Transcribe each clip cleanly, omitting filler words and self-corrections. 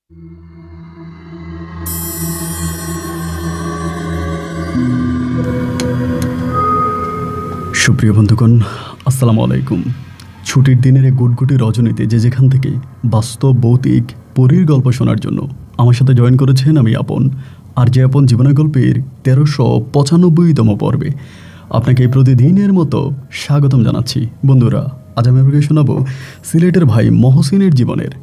সুপ্রিয় বন্ধুগণ, আসসালামু আলাইকুম। ছুটির দিনের এই গুটগুটি রজনীতে যে যেখান থেকে বাস্তব ভৌতিক পরীর গল্প শোনার জন্য আমার সাথে জয়েন করেছেন আমি আপন। আর যে আপন জীবনের গল্পের 1395তম পর্বে আপনাকে প্রতিদিনের মতো স্বাগতম জানাচ্ছি। বন্ধুরা, আজ আমি আপনাকে শোনাবো সিলেটের ভাই মহসিনের জীবনের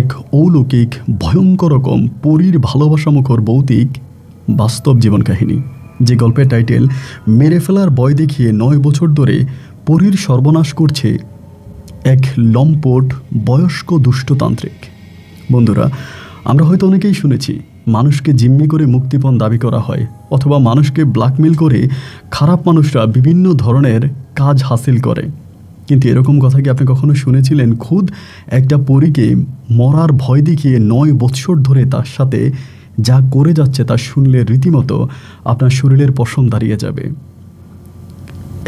এক অলৌকিক ভয়ঙ্কর রকম পরীর ভালোবাসামুখর ভৌতিক বাস্তব জীবন কাহিনী, যে গল্পের টাইটেল মেরে ফেলার ভয় দেখিয়ে 9 বছর ধরে পরীর সর্বনাশ করছে এক লম্পট বয়স্ক দুষ্টতান্ত্রিক। বন্ধুরা, আমরা হয়তো অনেকেই শুনেছি মানুষকে জিম্মি করে মুক্তিপণ দাবি করা হয়, অথবা মানুষকে ব্ল্যাকমেল করে খারাপ মানুষরা বিভিন্ন ধরনের কাজ হাসিল করে। কিন্তু এরকম কথা কি আপনি কখনো শুনেছিলেন খুদ একটা পরীকে মরার ভয় দেখিয়ে 9 বছর ধরে তার সাথে যা করে যাচ্ছে তা শুনলে রীতিমতো আপনার শরীরের পশম দাঁড়িয়ে যাবে।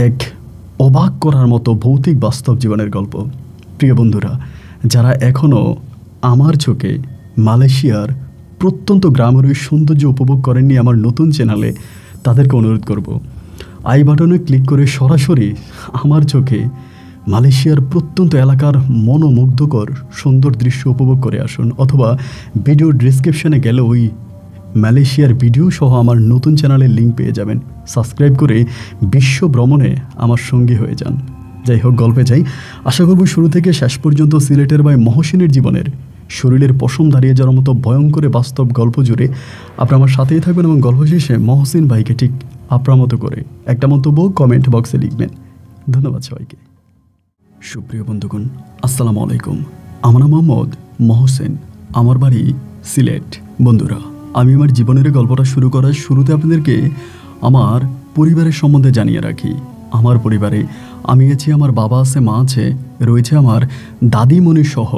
এক অবাক করার মতো ভৌতিক বাস্তব জীবনের গল্প। প্রিয় বন্ধুরা, যারা এখনও আমার চোখে মালয়েশিয়ার প্রত্যন্ত গ্রামের ওই সৌন্দর্য উপভোগ করেননি আমার নতুন চ্যানেলে, তাদেরকে অনুরোধ করব আই বাটনে ক্লিক করে সরাসরি আমার চোখে মালয়েশিয়ার প্রত্যন্ত এলাকার মনোমুগ্ধকর সুন্দর দৃশ্য উপভোগ করে আসুন, অথবা ভিডিও ডিসক্রিপশনে গেলে ওই মালয়েশিয়ার ভিডিও সহ আমার নতুন চ্যানেলের লিঙ্ক পেয়ে যাবেন। সাবস্ক্রাইব করে বিশ্ব ভ্রমণে আমার সঙ্গী হয়ে যান। যাই হোক, গল্পে যাই। আশা করব শুরু থেকে শেষ পর্যন্ত সিলেটের ভাই মহসিনের জীবনের শরীরের পশম দাঁড়িয়ে যাওয়ার মতো ভয়ঙ্কর বাস্তব গল্প জুড়ে আপনারা আমার সাথেই থাকবেন, এবং গল্প শেষে মহসিন ভাইকে ঠিক আপনার মতো করে একটা মন্তব্য কমেন্ট বক্সে লিখবেন। ধন্যবাদ সবাইকে। সুপ্রিয় বন্ধুগণ, আসসালামু আলাইকুম। আমার নাম মোহাম্মদ মহসিন, আমার বাড়ি সিলেট। বন্ধুরা, আমি আমার জীবনের গল্পটা শুরু করার শুরুতে আপনাদেরকে আমার পরিবারের সম্বন্ধে জানিয়ে রাখি। আমার পরিবারে আমি আছি, আমার বাবা আছে, মা আছে, রয়েছে আমার দাদিমণি সহ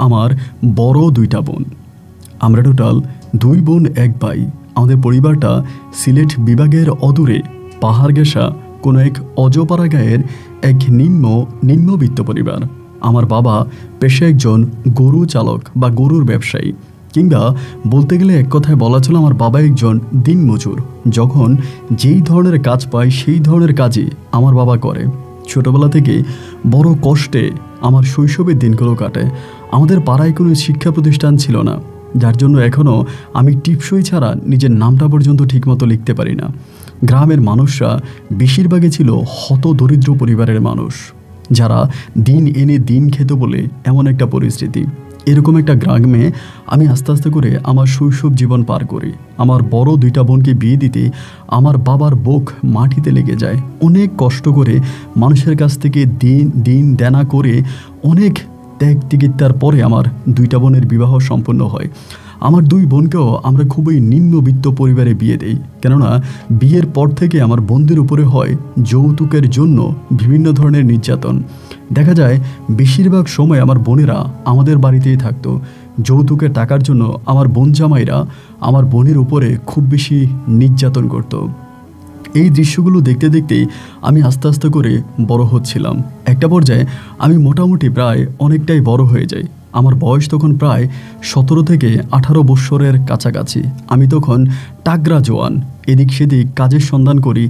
আমার বড় 2টা বোন। আমরা টোটাল 2 বোন 1 ভাই। আমাদের পরিবারটা সিলেট বিভাগের অদূরে পাহাড় ঘেঁষা কোনো এক অজপাড়া গায়ের এক নিম্নবিত্ত পরিবার। আমার বাবা পেশায় একজন গরু চালক বা গরুর ব্যবসায়ী, কিংবা বলতে গেলে এক কথায় বলা চলে আমার বাবা একজন দিনমজুর। যখন যেই ধরনের কাজ পায় সেই ধরনের কাজই আমার বাবা করে। ছোটোবেলা থেকে বড় কষ্টে আমার শৈশবের দিনগুলো কাটে। আমাদের পাড়ায় কোনো শিক্ষা প্রতিষ্ঠান ছিল না, যার জন্য এখনও আমি টিপসই ছাড়া নিজের নামটা পর্যন্ত ঠিকমতো লিখতে পারি না। গ্রামের মানুষরা বেশিরভাগই ছিল হতদরিদ্র পরিবারের মানুষ, যারা দিন এনে দিন খেত বলে এমন একটা পরিস্থিতি। এরকম একটা গ্রামে আমি আস্তে আস্তে করে আমার শৈশব জীবন পার করি। আমার বড় 2টা বোনকে বিয়ে দিতে আমার বাবার বুক মাটিতে লেগে যায়। অনেক কষ্ট করে মানুষের কাছ থেকে দিন দেনা করে অনেক ত্যাগ তিতিক্ষার পরে আমার 2টা বোনের বিবাহ সম্পন্ন হয়। আমার 2 বোনকেও আমরা খুবই নিম্নবিত্ত পরিবারে বিয়ে দেই, কেননা বিয়ের পর থেকে আমার বোনদের উপরে হয় যৌতুকের জন্য বিভিন্ন ধরনের নির্যাতন। দেখা যায় বেশিরভাগ সময় আমার বোনেরা আমাদের বাড়িতেই থাকতো। যৌতুকের টাকার জন্য আমার বোন জামাইরা আমার বোনের উপরে খুব বেশি নির্যাতন করত। এই দৃশ্যগুলো দেখতে দেখতেই আমি আস্তে আস্তে করে বড় হচ্ছিলাম। একটা পর্যায়ে আমি মোটামুটি প্রায় অনেকটাই বড় হয়ে যাই। আমার বয়স তখন প্রায় 17 থেকে 18 বৎসরের কাছাকাছি। আমি তখন টাগরা জোয়ান, এদিক সেদিক কাজের সন্ধান করি,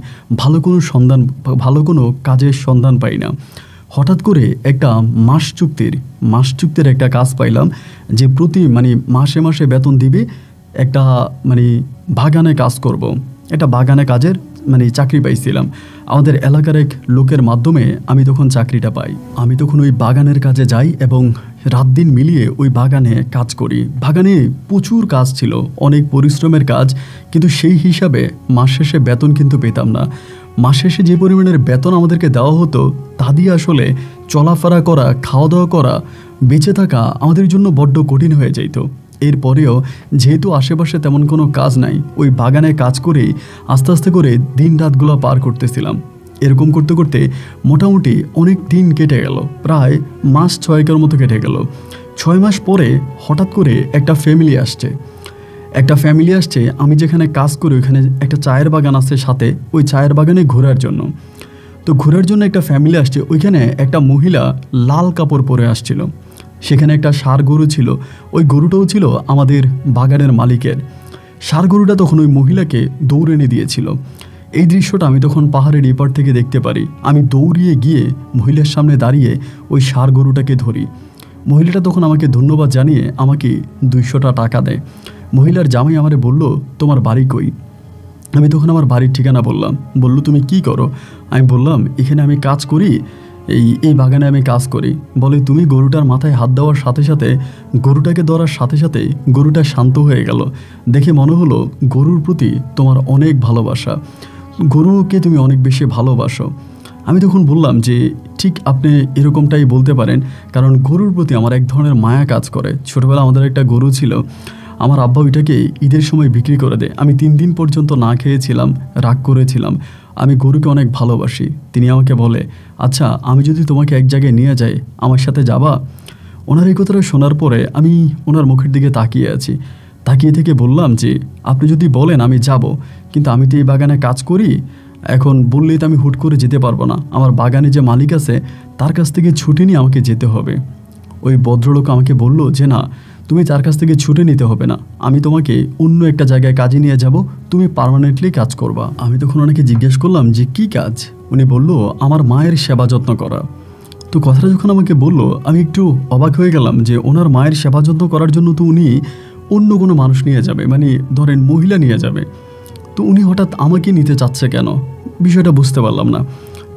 ভালো কোনো কাজের সন্ধান পাই না। হঠাৎ করে একটা মাস চুক্তির একটা কাজ পাইলাম, যে প্রতি মাসে মাসে বেতন দিবে। একটা বাগানে কাজ করব। একটা বাগানে কাজের চাকরি পাইছিলাম। আমাদের এলাকার এক লোকের মাধ্যমে আমি তখন চাকরিটা পাই। আমি তখন ওই বাগানের কাজে যাই এবং রাত দিন মিলিয়ে ওই বাগানে কাজ করি। বাগানে প্রচুর কাজ ছিল, অনেক পরিশ্রমের কাজ, কিন্তু সেই হিসাবে মাস শেষে বেতন কিন্তু পেতাম না। মাস শেষে যে পরিমাণের বেতন আমাদেরকে দেওয়া হতো তা দিয়ে আসলে চলাফেরা করা, খাওয়া দাওয়া করা, বেঁচে থাকা আমাদের জন্য বড্ড কঠিন হয়ে যেত। এরপরেও যেহেতু আশেপাশে তেমন কোনো কাজ নাই, ওই বাগানে কাজ করেই আস্তে আস্তে করে দিন রাতগুলো পার করতেছিলাম। এরকম করতে করতে মোটামুটি অনেক দিন কেটে গেল, প্রায় মাস 6 মতো কেটে গেল। 6 মাস পরে হঠাৎ করে একটা ফ্যামিলি আসছে। আমি যেখানে কাজ করি ওইখানে একটা চায়ের বাগান আছে সাথে, ওই চায়ের বাগানে ঘোরার জন্য। তো ঘোরার জন্য একটা ফ্যামিলি আসছে। ওইখানে একটা মহিলা লাল কাপড় পরে আসছিল। সেখানে একটা ষাঁড় গরু ছিল, ওই গরুটাও ছিল আমাদের বাগানের মালিকের। ষাঁড় গরুটা তখন ওই মহিলাকে দৌড়ে এনে দিয়েছিল। এই দৃশ্যটা আমি তখন পাহাড়ের এপার থেকে দেখতে পারি। আমি দৌড়িয়ে গিয়ে মহিলার সামনে দাঁড়িয়ে ওই ষাঁড় গরুটাকে ধরি। মহিলাটা তখন আমাকে ধন্যবাদ জানিয়ে আমাকে 200টা টাকা দেয়। মহিলার জামাই আমারে বলল, তোমার বাড়ি কই? আমি তখন আমার বাড়ির ঠিকানা বললাম। বলল, তুমি কি করো? আমি বললাম, এখানে আমি কাজ করি, এই বাগানে আমি কাজ করি। বলে, তুমি গরুটার মাথায় হাত দেওয়ার সাথে সাথে, গরুটাকে ধরার সাথে সাথে গরুটা শান্ত হয়ে গেল। দেখে মনে হলো গরুর প্রতি তোমার অনেক ভালোবাসা, গরুকে তুমি অনেক বেশি ভালোবাসো। আমি তখন বললাম যে ঠিক আপনি এরকমটাই বলতে পারেন, কারণ গরুর প্রতি আমার এক ধরনের মায়া কাজ করে। ছোটোবেলা আমাদের একটা গরু ছিল, আমার আব্বা ওইটাকে ঈদের সময় বিক্রি করে দেয়। আমি 3 দিন পর্যন্ত না খেয়েছিলাম, রাগ করেছিলাম। আমি গরুকে অনেক ভালোবাসি। তিনি আমাকে বলে, আচ্ছা আমি যদি তোমাকে এক জায়গায় নিয়ে যাই, আমার সাথে যাবা? ওনার এই কথাটা শোনার পরে আমি ওনার মুখের দিকে তাকিয়ে আছি। তাকিয়ে থেকে বললাম যে আপনি যদি বলেন আমি যাব, কিন্তু আমি তো এই বাগানে কাজ করি, এখন বললেই তো আমি হুট করে যেতে পারবো না। আমার বাগানে যে মালিক আছে তার কাছ থেকে ছুটি নিয়ে আমাকে যেতে হবে। ওই ভদ্রলোক আমাকে বলল যে না, তুমি তার কাছ থেকে ছুটি নিতে হবে না, আমি তোমাকে অন্য একটা জায়গায় কাজে নিয়ে যাব, তুমি পার্মানেন্টলি কাজ করবা। আমি তখন ওনাকে জিজ্ঞেস করলাম যে কি কাজ? উনি বলল, আমার মায়ের সেবা যত্ন করা। তো কথাটা যখন আমাকে বলল, আমি একটু অবাক হয়ে গেলাম যে ওনার মায়ের সেবা যত্ন করার জন্য তো উনি অন্য কোনো মানুষ নিয়ে যাবে, মানে ধরেন মহিলা নিয়ে যাবে, তো উনি হঠাৎ আমাকে নিতে চাচ্ছে কেন? বিষয়টা বুঝতে পারলাম না।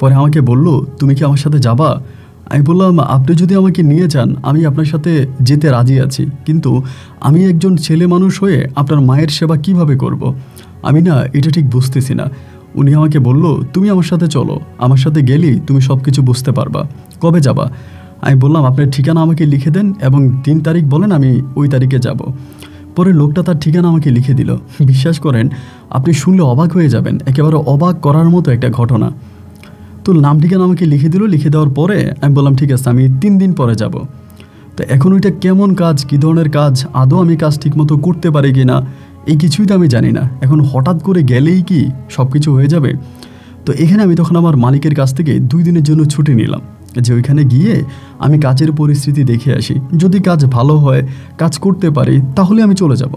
পরে আমাকে বলল, তুমি কি আমার সাথে যাবা? আমি বললাম, আপনি যদি আমাকে নিয়ে যান আমি আপনার সাথে যেতে রাজি আছি, কিন্তু আমি একজন ছেলে মানুষ হয়ে আপনার মায়ের সেবা কিভাবে করব? আমি না এটা ঠিক বুঝতেছি না। উনি আমাকে বলল, তুমি আমার সাথে চলো, আমার সাথে গেলেই তুমি সব কিছু বুঝতে পারবা। কবে যাবা? আমি বললাম, আপনার ঠিকানা আমাকে লিখে দেন এবং 3 তারিখ বলেন, আমি ওই তারিখে যাব। পরে লোকটা তার ঠিকানা আমাকে লিখে দিল। বিশ্বাস করেন, আপনি শুনলে অবাক হয়ে যাবেন, একেবারে অবাক করার মতো একটা ঘটনা। তো নাম ঠিকানা আমাকে লিখে দিল। লিখে দেওয়ার পরে আমি বললাম, ঠিক আছে, আমি 3 দিন পরে যাব। তো এখন ওইটা কেমন কাজ, কী ধরনের কাজ, আদৌ আমি কাজ ঠিকমতো করতে পারি কি না, এই কিছুই তো আমি জানি না। এখন হঠাৎ করে গেলেই কি সব কিছু হয়ে যাবে? তো এখানে আমি তখন আমার মালিকের কাছ থেকে 2 দিনের জন্য ছুটি নিলাম, যে ওইখানে গিয়ে আমি কাজের পরিস্থিতি দেখে আসি। যদি কাজ ভালো হয়, কাজ করতে পারি, তাহলে আমি চলে যাব।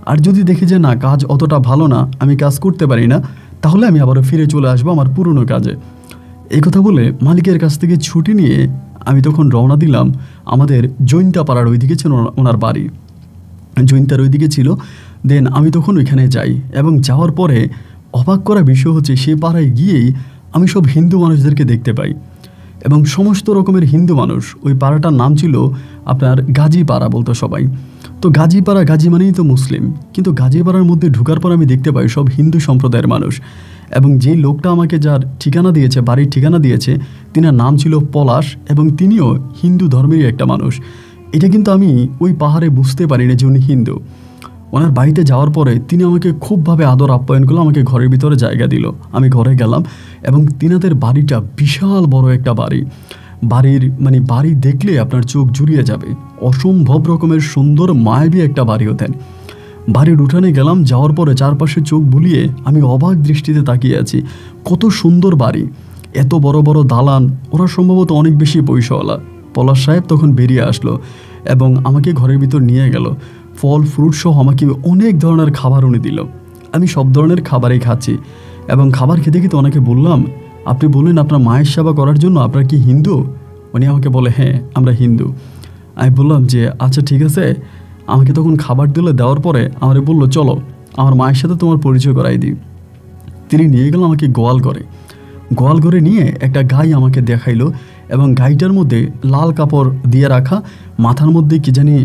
আর যদি দেখি যে না, কাজ অতটা ভালো না, আমি কাজ করতে পারি না, তাহলে আমি আবারও ফিরে চলে আসবো আমার পুরনো কাজে। এই কথা বলে মালিকের কাছ থেকে ছুটি নিয়ে আমি তখন রওনা দিলাম। আমাদের জৈন্তা পাড়ার ওইদিকে ছিল ওনার বাড়ি, জৈন্তার ওইদিকে ছিল। দেন আমি তখন ওইখানে যাই, এবং যাওয়ার পরে অবাক করা বিষয় হচ্ছে, সে পাড়ায় গিয়েই আমি সব হিন্দু মানুষদেরকে দেখতে পাই, এবং সমস্ত রকমের হিন্দু মানুষ। ওই পাড়াটার নাম ছিল আপনার গাজী পাড়া বলতো সবাই। তো গাজী পাড়া, গাজী মানেই তো মুসলিম, কিন্তু গাজী পাড়ার মধ্যে ঢোকার পর আমি দেখতে পাই সব হিন্দু সম্প্রদায়ের মানুষ। এবং যেই লোকটা আমাকে যার ঠিকানা দিয়েছে, বাড়ির ঠিকানা দিয়েছে, তিনার নাম ছিল পলাশ, এবং তিনিও হিন্দু ধর্মেরই একটা মানুষ। এটা কিন্তু আমি ওই পাহাড়ে বুঝতে পারি না যে উনি হিন্দু। ওনার বাড়িতে যাওয়ার পরে তিনি আমাকে খুবভাবে আদর আপ্যায়ন করলো, আমাকে ঘরের ভিতরে জায়গা দিল। আমি ঘরে গেলাম, এবং তিনাদের বাড়িটা বিশাল বড় একটা বাড়ি। বাড়ি দেখলে আপনার চোখ জুড়িয়ে যাবে, অসম্ভব রকমের সুন্দর মায়াবী একটা বাড়ি হতেন। বাড়ির উঠানে গেলাম, যাওয়ার পরে চারপাশে চোখ বুলিয়ে আমি অবাক দৃষ্টিতে তাকিয়ে আছি। কত সুন্দর বাড়ি, এত বড় বড় দালান। ওরা সম্ভবত অনেক বেশি পয়সাওয়ালা। পলাশ সাহেব তখন বেরিয়ে আসলো এবং আমাকে ঘরের ভিতর নিয়ে গেল। ফল ফ্রুট সহ আমাকে অনেক ধরনের খাবার উনি দিল। আমি সব ধরনের খাবারই খাচ্ছি, এবং খাবার খেতে খেতে ওনাকে বললাম, আপনি বললেন আপনার মায়ের সেবা করার জন্য, আপনার কি হিন্দু? উনি আমাকে বলে, হ্যাঁ আমরা হিন্দু। আমি বললাম যে আচ্ছা ঠিক আছে। আমাকে তখন খাবার দেওয়ার পরে আমাকে বললো, চলো আমার মায়ের সাথে তোমার পরিচয় করাই দিই। তিনি নিয়ে গেল আমাকে গোয়াল ঘরে নিয়ে একটা গাই আমাকে দেখাইলো, এবং গাইটার মধ্যে লাল কাপড় দিয়ে রাখা, মাথার মধ্যে কি জানি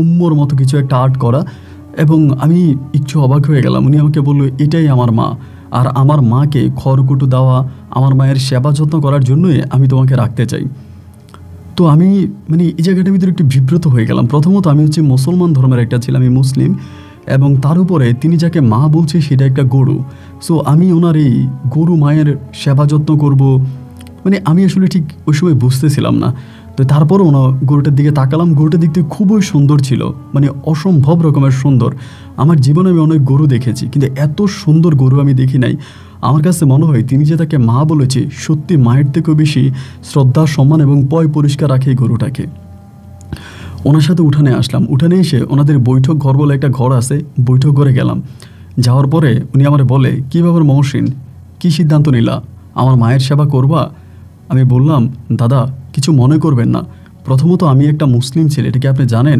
উম্মর মতো কিছু একটা আর্ট করা। এবং আমি একটু অবাক হয়ে গেলাম। উনি আমাকে বললো, এটাই আমার মা, আর আমার মাকে খড়কুটো দেওয়া, আমার মায়ের সেবা যত্ন করার জন্যই আমি তোমাকে রাখতে চাই। তো আমি এই জায়গাটার ভিতরে একটু বিব্রত হয়ে গেলাম। প্রথমত আমি হচ্ছে মুসলমান ধর্মের একটা ছিলাম, আমি মুসলিম, এবং তার উপরে তিনি যাকে মা বলছে সেটা একটা গরু। সো আমি ওনার এই গরু মায়ের সেবা যত্ন করবো, আমি আসলে ঠিক ওই সময় বুঝতেছিলাম না। তো তারপর ওনার গরুটার দিকে তাকালাম। গরুটা দেখতে খুবই সুন্দর ছিল, অসম্ভব রকমের সুন্দর। আমার জীবনে আমি অনেক গরু দেখেছি, কিন্তু এত সুন্দর গরু আমি দেখি নাই। আমার কাছে মনে হয় তিনি যে তাকে মা বলেছে, সত্যি মায়ের থেকেও বেশি শ্রদ্ধা, সম্মান এবং পয় পরিষ্কার রাখে এই গরুটাকে। ওনার সাথে উঠানে আসলাম। উঠানে এসে ওনাদের বৈঠক ঘর বলে একটা ঘর আছে, বৈঠক ঘরে গেলাম। যাওয়ার পরে উনি আমার বলে, কী ব্যাপার মহসিন, কী সিদ্ধান্ত নিলা, আমার মায়ের সেবা করবা? আমি বললাম, দাদা কিছু মনে করবেন না, প্রথমত আমি একটা মুসলিম ছেলে, এটা কি আপনি জানেন?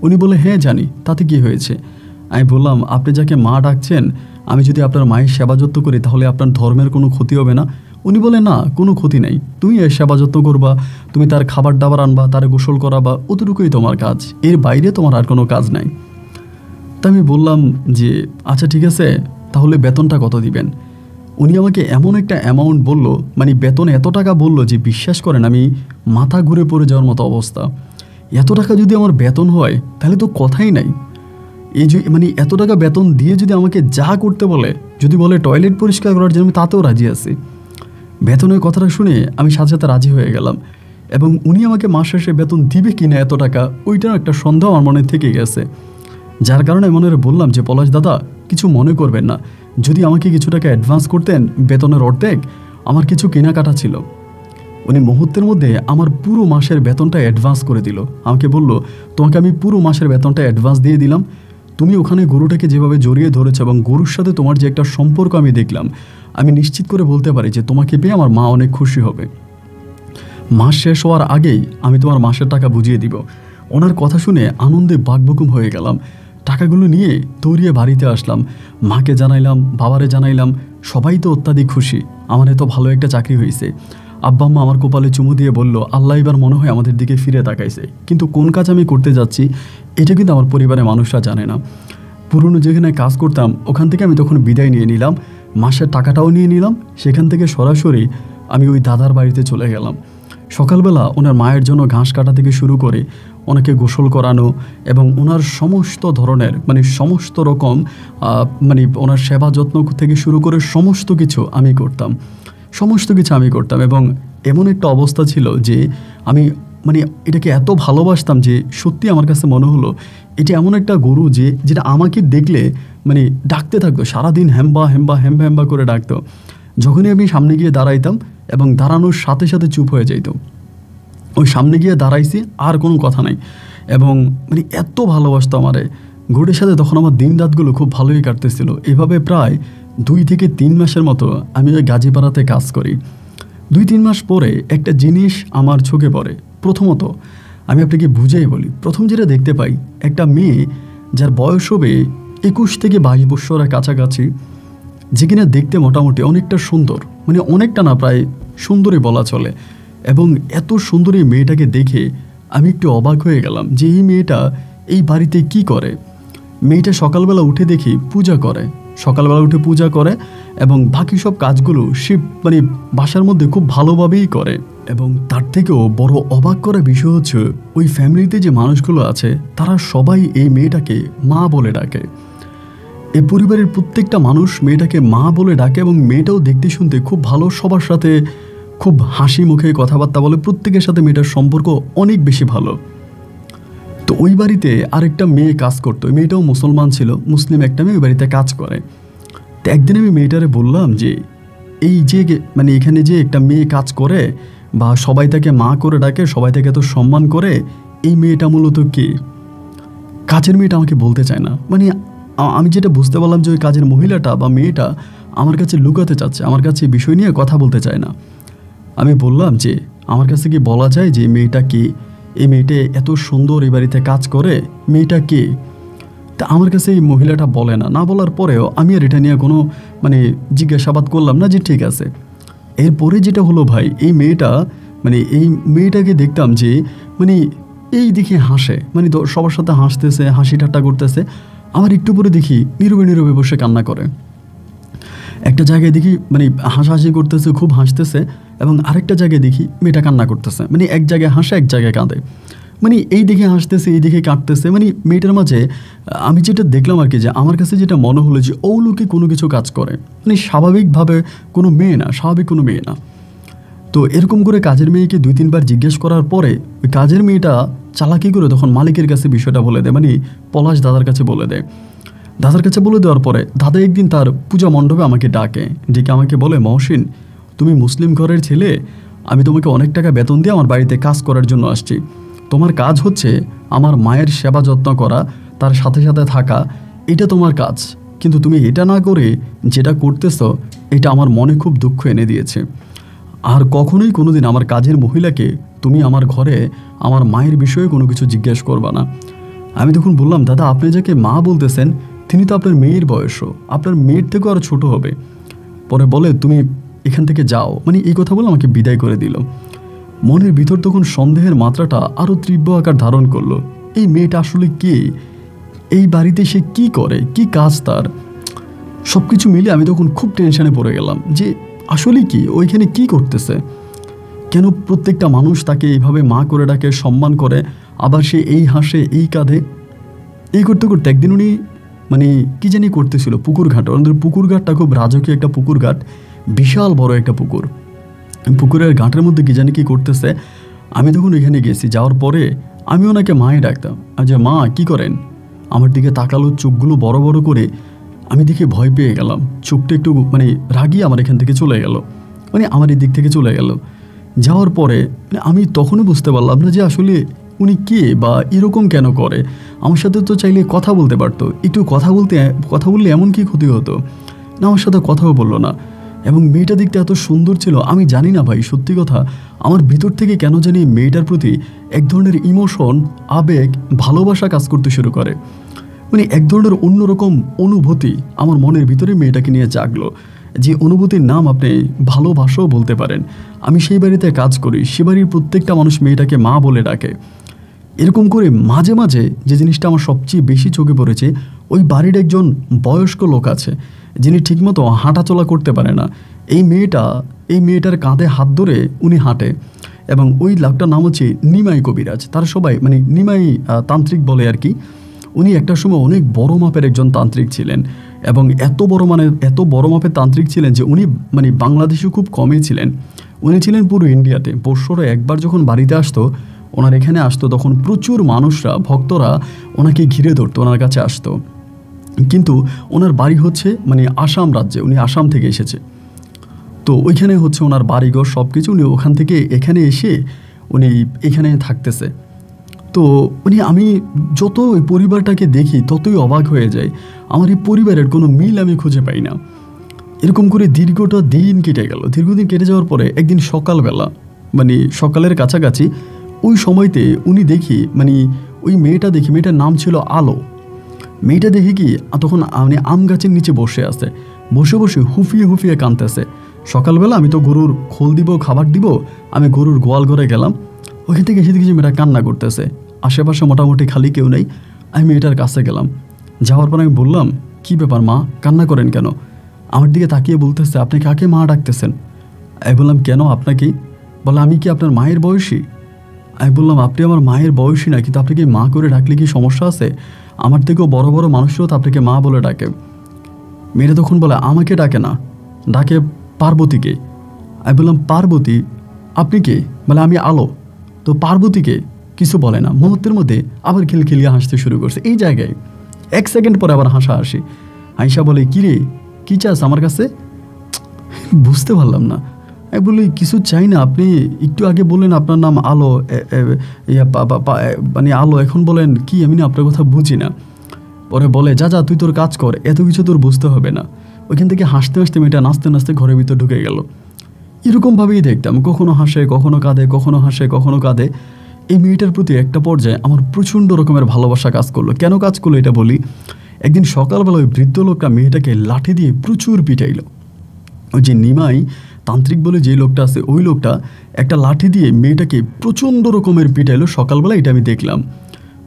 উনি বলে, হ্যাঁ জানি, তাতে কি হয়েছে? আমি বললাম, আপনি যাকে মা ডাকছেন, আমি যদি আপনার মায়ের সেবা যত্ন করি তাহলে আপনার ধর্মের কোনো ক্ষতি হবে না? উনি বলে, না কোনো ক্ষতি নেই, তুমি এর সেবা যত্ন করবা, তুমি তার খাবার দাবার আনবা, তার গোসল করাবা, অতটুকুই তোমার কাজ, এর বাইরে তোমার আর কোনো কাজ নাই। তা আমি বললাম যে আচ্ছা ঠিক আছে, তাহলে বেতনটা কত দিবেন? উনি আমাকে এমন একটা অ্যামাউন্ট বলল, মানে বেতন এত টাকা বলল যে বিশ্বাস করেন আমি মাথা ঘুরে পড়ে যাওয়ার মতো অবস্থা। এত টাকা যদি আমার বেতন হয় তাহলে তো কথাই নাই। এই যে মানে এত টাকা বেতন দিয়ে যদি আমাকে যা করতে বলে, যদি বলে টয়লেট পরিষ্কার করার জন্য, আমি তাতেও রাজি আছি। বেতনের কথাটা শুনে আমি সাথে সাথে রাজি হয়ে গেলাম। এবং উনি আমাকে মাস শেষে বেতন দিবে কি না এত টাকা, ওইটার একটা সন্দেহ আমার মনে থেকে গেছে। যার কারণে মনে বললাম যে পলাশ দাদা কিছু মনে করবেন না, যদি আমাকে কিছু টাকা অ্যাডভান্স করতেন, বেতনের অর্ধেক, আমার কিছু কেনাকাটা ছিল। উনি মুহূর্তের মধ্যে আমার পুরো মাসের বেতনটা অ্যাডভান্স করে দিল। আমাকে বলল, তোমাকে আমি পুরো মাসের বেতনটা অ্যাডভান্স দিয়ে দিলাম, তুমি ওখানে গরুটাকে যেভাবে জড়িয়ে ধরেছো এবং গরুর সাথে তোমার যে একটা সম্পর্ক আমি দেখলাম, আমি নিশ্চিত করে বলতে পারি যে তোমাকে পেয়ে আমার মা অনেক খুশি হবে। মাস শেষ হওয়ার আগেই আমি তোমার মাসের টাকা বুঝিয়ে দিব। ওনার কথা শুনে আনন্দে বাকবকুম হয়ে গেলাম। টাকাগুলো নিয়ে দৌড়িয়ে বাড়িতে আসলাম, মাকে জানাইলাম, বাবারে জানাইলাম, সবাই তো অত্যাধিক খুশি, আমার এত ভালো একটা চাকরি হয়েছে। আব্বা আম্মা আমার কপালে চুমু দিয়ে বলল, আল্লাহ এবার মনে হয় আমাদের দিকে ফিরে তাকাইছে। কিন্তু কোন কাজ আমি করতে যাচ্ছি এটা কিন্তু আমার পরিবারের মানুষরা জানে না। পুরনো যেখানে কাজ করতাম ওখান থেকে আমি তখন বিদায় নিয়ে নিলাম, মাসের টাকাটাও নিয়ে নিলাম। সেখান থেকে সরাসরি আমি ওই দাদার বাড়িতে চলে গেলাম। সকালবেলা ওনার মায়ের জন্য ঘাস কাটা থেকে শুরু করে ওনাকে গোসল করানো এবং ওনার সমস্ত ধরনের মানে সমস্ত রকম মানে ওনার সেবা যত্ন থেকে শুরু করে সমস্ত কিছু আমি করতাম, এবং এমন একটা অবস্থা ছিল যে আমি মানে এটাকে এত ভালোবাসতাম যে সত্যি আমার কাছে মনে হলো এটি এমন একটা গরু যেটা আমাকে দেখলে মানে ডাকতে থাকতো সারাদিন, হ্যাম্বা হ্যাম্বা হ্যাম্বা হ্যাম্বা করে ডাকতো। যখনই আমি সামনে গিয়ে দাঁড়াইতাম এবং দাঁড়ানোর সাথে সাথে চুপ হয়ে যাইত। ওই সামনে গিয়ে দাঁড়াইছি আর কোনো কথা নাই, এবং মানে এত ভালোবাসতো আমারে গরুর সাথে। তখন আমার দিন রাতগুলো খুব ভালোই কাটতেছিল। এভাবে প্রায় 2 থেকে 3 মাসের মতো আমি ওই গাজীপাড়াতে কাজ করি। 2-3 মাস পরে একটা জিনিস আমার চোখে পড়ে। প্রথমত আমি আপনাকে বুঝেই বলি, প্রথম যেটা দেখতে পাই, একটা মেয়ে যার বয়স হবে 21 থেকে 22 বছরের কাছাকাছি, যে কিনা দেখতে মোটামুটি অনেকটা সুন্দর, মানে অনেকটা না, প্রায় সুন্দরী বলা চলে। এবং এত সুন্দরী মেয়েটাকে দেখে আমি একটু অবাক হয়ে গেলাম যে এই মেয়েটা এই বাড়িতে কি করে। মেয়েটা সকালবেলা উঠে দেখি পূজা করে, সকালবেলা উঠে পূজা করে এবং বাকি সব কাজগুলো সে মানে বাসার মধ্যে খুব ভালোভাবেই করে। এবং তার থেকেও বড় অবাক করা বিষয় হচ্ছে ওই ফ্যামিলিতে যে মানুষগুলো আছে তারা সবাই এই মেয়েটাকে মা বলে ডাকে। এই পরিবারের প্রত্যেকটা মানুষ মেয়েটাকে মা বলে ডাকে এবং মেয়েটাও দেখতে শুনতে খুব ভালো, সবার সাথে খুব হাসি মুখে কথাবার্তা বলে, প্রত্যেকের সাথে মেয়েটার সম্পর্ক অনেক বেশি ভালো। তো ওই বাড়িতে আরেকটা মেয়ে কাজ করতো, ওই মেয়েটাও মুসলমান ছিল, মুসলিম একটা মেয়ে ওই বাড়িতে কাজ করে। তো একদিন আমি মেয়েটারে বললাম যে এই যে মানে এখানে যে একটা মেয়ে কাজ করে বা সবাই তাকে মা করে ডাকে, সবাই তাকে এত সম্মান করে, এই মেয়েটা মূলত কে? কাজের মেয়েটা আমাকে বলতে চায় না। মানে আমি যেটা বুঝতে পারলাম যে ওই কাজের মহিলাটা বা মেয়েটা আমার কাছে লুকাতে চাচ্ছে, আমার কাছে এই বিষয় নিয়ে কথা বলতে চায় না। আমি বললাম যে আমার কাছে কি বলা যায় যে মেয়েটা কে? এই মেয়েটা এত সুন্দর এই বাড়িতে কাজ করে, মেয়েটা কে? তা আমার কাছে এই মহিলাটা বলে না। না বলার পরেও আমি আর এটা নিয়ে কোনো মানে জিজ্ঞাসাবাদ করলাম না, যে ঠিক আছে। এরপরে যেটা হলো ভাই, এই মেয়েটাকে দেখতাম যে মানে এই দেখি হাসে, মানে সবার সাথে হাসতেছে, হাসি ঠাট্টা করতেছে। আমার একটু পরে দেখি নীরবে নীরবে বসে কান্না করে। একটা জায়গায় দেখি মানে হাসাহাসি করতেছে, খুব হাসতেছে, এবং আরেকটা জায়গায় দেখি মেয়েটা কান্না করতেছে। মানে এক জায়গায় হাসে, এক জায়গায় কাঁদে, মানে এই দিকে হাসতেছে, এই দিকে কাঁদতেছে। মানে মেয়েটার মাঝে আমি যেটা দেখলাম আর কি, যে আমার কাছে যেটা মনে হলো যে ও লোকে কোনো কিছু কাজ করে, মানে স্বাভাবিকভাবে কোনো মেয়ে না, স্বাভাবিক কোনো মেয়ে না। তো এরকম করে কাজের মেয়েকে 2-3 বার জিজ্ঞেস করার পরে ওই কাজের মেয়েটা চালাকি করে তখন মালিকের কাছে বিষয়টা বলে দেয়, মানে পলাশ দাদার কাছে বলে দেয়। দাদার কাছে বলে দেওয়ার পরে দাদা একদিন তার পূজা মণ্ডপে আমাকে ডাকে, ডেকে আমাকে বলে, মহসিন তুমি মুসলিম ঘরের ছেলে, আমি তোমাকে অনেক টাকা বেতন দিয়ে আমার বাড়িতে কাজ করার জন্য আসছি, তোমার কাজ হচ্ছে আমার মায়ের সেবা যত্ন করা, তার সাথে সাথে থাকা, এটা তোমার কাজ। কিন্তু তুমি এটা না করে যেটা করতেছ, এটা আমার মনে খুব দুঃখ এনে দিয়েছে। আর কখনোই কোনোদিন আমার কাজের মহিলাকে তুমি আমার ঘরে আমার মায়ের বিষয়ে কোনো কিছু জিজ্ঞেস করবা না। আমি তখন বললাম, দাদা আপনি যাকে মা বলতেছেন তিনি তো আপনার মেয়ের বয়সও, আপনার মেয়ের থেকেও আরও ছোট হবে। পরে বলে, তুমি এখান থেকে যাও, মানে এই কথা বলে আমাকে বিদায় করে দিল। মনের ভিতর তখন সন্দেহের মাত্রাটা আরও তীব্র আকার ধারণ করলো। এই মেয়েটা আসলে কে? এই বাড়িতে সে কি করে, কি কাজ তার? সব কিছু মিলে আমি তখন খুব টেনশনে পড়ে গেলাম যে আসলে কি ওইখানে কি করতেছে, কেন প্রত্যেকটা মানুষ তাকে এইভাবে মা করে ডাকে, সম্মান করে, আবার সে এই হাসে এই কাঁধে। এই করতে করতে একদিন উনি মানে কি জানি করতেছিল পুকুর ঘাটে। ওনাদের পুকুর ঘাটটা খুব রাজকীয় একটা পুকুর ঘাট, বিশাল বড় একটা পুকুর। পুকুরের ঘাটের মধ্যে কি জানি কি করতেছে। আমি তখন ওইখানে গেছি, যাওয়ার পরে আমি ওনাকে মায়ে ডাকতাম, যে মা কি করেন? আমার দিকে তাকালো, চোখগুলো বড় বড় করে। আমি দেখে ভয় পেয়ে গেলাম, চোখটা একটু মানে রাগিয়ে আমার এখান থেকে চলে গেল, মানে আমার এই দিক থেকে চলে গেল। যাওয়ার পরে আমি তখনও বুঝতে পারলাম না যে আসলে উনি কে বা এরকম কেন করে। আমার সাথে তো চাইলে কথা বলতে পারতো, একটু কথা বললে এমন কি ক্ষতি হতো? না, আমার সাথে কথাও বললো না। এবং মেয়েটা দেখতে এত সুন্দর ছিল, আমি জানি না ভাই, সত্যি কথা আমার ভিতর থেকে কেন জানি মেয়েটার প্রতি এক ধরনের ইমোশন, আবেগ, ভালোবাসা কাজ করতে শুরু করে। মানে এক ধরনের অন্যরকম অনুভূতি আমার মনের ভিতরে মেয়েটাকে নিয়ে জাগলো, যে অনুভূতির নাম আপনি ভালোবাসাও বলতে পারেন। আমি সেই বাড়িতে কাজ করি, সে বাড়ির প্রত্যেকটা মানুষ মেয়েটাকে মা বলে ডাকে। এরকম করে মাঝে মাঝে যে জিনিসটা আমার সবচেয়ে বেশি চোখে পড়েছে, ওই বাড়ির একজন বয়স্ক লোক আছে যিনি ঠিকমতো হাঁটাচলা করতে পারে না। এই মেয়েটার কাঁধে হাত ধরে উনি হাঁটে, এবং ওই লোকটার নাম হচ্ছে নিমাই কবিরাজ। তারা সবাই মানে নিমাই তান্ত্রিক বলে আর কি। উনি একটা সময় অনেক বড় মাপের একজন তান্ত্রিক ছিলেন, এবং এত বড় মাপের তান্ত্রিক ছিলেন যে উনি মানে বাংলাদেশে খুব কমই ছিলেন, উনি ছিলেন পুরো ইন্ডিয়াতে। বৎসরে একবার যখন বাড়িতে আসতো, ওনার এখানে আসতো, তখন প্রচুর মানুষরা, ভক্তরা ওনাকে ঘিরে ধরতো, ওনার কাছে আসতো। কিন্তু ওনার বাড়ি হচ্ছে মানে আসাম রাজ্যে, উনি আসাম থেকে এসেছে। তো ওইখানে হচ্ছে ওনার বাড়িঘর সব কিছু, উনি ওখান থেকে এখানে এসে উনি এখানে থাকতেছে। তো আমি যত এই পরিবারটাকে দেখি ততই অবাক হয়ে যাই। আমার এই পরিবারের কোনো মিল আমি খুঁজে পাই না। এরকম করে দীর্ঘটা দিন কেটে গেল। দীর্ঘদিন কেটে যাওয়ার পরে একদিন সকালবেলা, মানে সকালের কাছাকাছি ওই সময়তে উনি দেখি মানে ওই মেয়েটা দেখি, মেয়েটার নাম ছিল আলো। মেয়েটা দেখি কি তখন মানে আম গাছের নিচে বসে আছে, বসে বসে হুফিয়ে কাঁদতেছে। সকালবেলা আমি তো গরুর খোল দিব, খাবার দিব, আমি গরুর গোয়াল ঘরে গেলাম। ওইখান থেকে এসে দেখি মেয়েটা কান্না করতেছে, আশেপাশে মোটামুটি খালি কেউ নেই। আমি মেয়েটার কাছে গেলাম, যাওয়ার পর আমি বললাম, কি ব্যাপার মা, কান্না করেন কেন? আমার দিকে তাকিয়ে বলতেছে, আপনি কাকে মা ডাকতেছেন? আমি বললাম, কেন আপনাকেই? বলে, আমি কি আপনার মায়ের বয়সী? আমি বললাম, আপনি আমার মায়ের বয়সী না, কিন্তু আপনাকে মা করে ডাকলে কি সমস্যা আছে? আমার থেকেও বড় বড় মানুষরাও তো আপনাকে মা বলে ডাকে। মেয়েটা তখন বলে, আমাকে ডাকে না, ডাকে পার্বতীকে। আমি বললাম, পার্বতী? আপনি কে? বলে, আমি আলো। তো পার্বতীকে? কিছু বলে না। মুহূর্তের মধ্যে আবার খিলখিলিয়ে হাসতে শুরু করছে। এই জায়গায় 1 সেকেন্ড পরে আবার হাসি। আয়শা বলে, কি রে, কী চাস আমার কাছে? বুঝতে পারলাম না। আমি বলি, কিছু চাই না, আপনি একটু আগে বললেন আপনার নাম আলো, মানে আলো, এখন বলেন কি? আমি না আপনার কথা বুঝি না। পরে বলে, যা তুই তোর কাজ কর, এত কিছু তোর বুঝতে হবে না। ওইখান থেকে হাসতে হাসতে মেয়েটা নাচতে নাচতে ঘরের ভিতর ঢুকে গেল। এরকমভাবেই দেখতাম, কখনো হাসে, কখনো কাঁদে, কখনো হাসে, কখনো কাঁদে। এই মেয়েটার প্রতি একটা পর্যায়ে আমার প্রচণ্ড রকমের ভালোবাসা কাজ করলো। কেন কাজ করলো এটা বলি। একদিন সকালবেলা ওই বৃদ্ধ লোকটা মেয়েটাকে লাঠি দিয়ে প্রচুর পিটাইল। ওই যে নিমাই তান্ত্রিক বলে যে লোকটা আছে, ওই লোকটা একটা লাঠি দিয়ে মেয়েটাকে প্রচণ্ড রকমের পিটাইলো সকালবেলা। এটা আমি দেখলাম।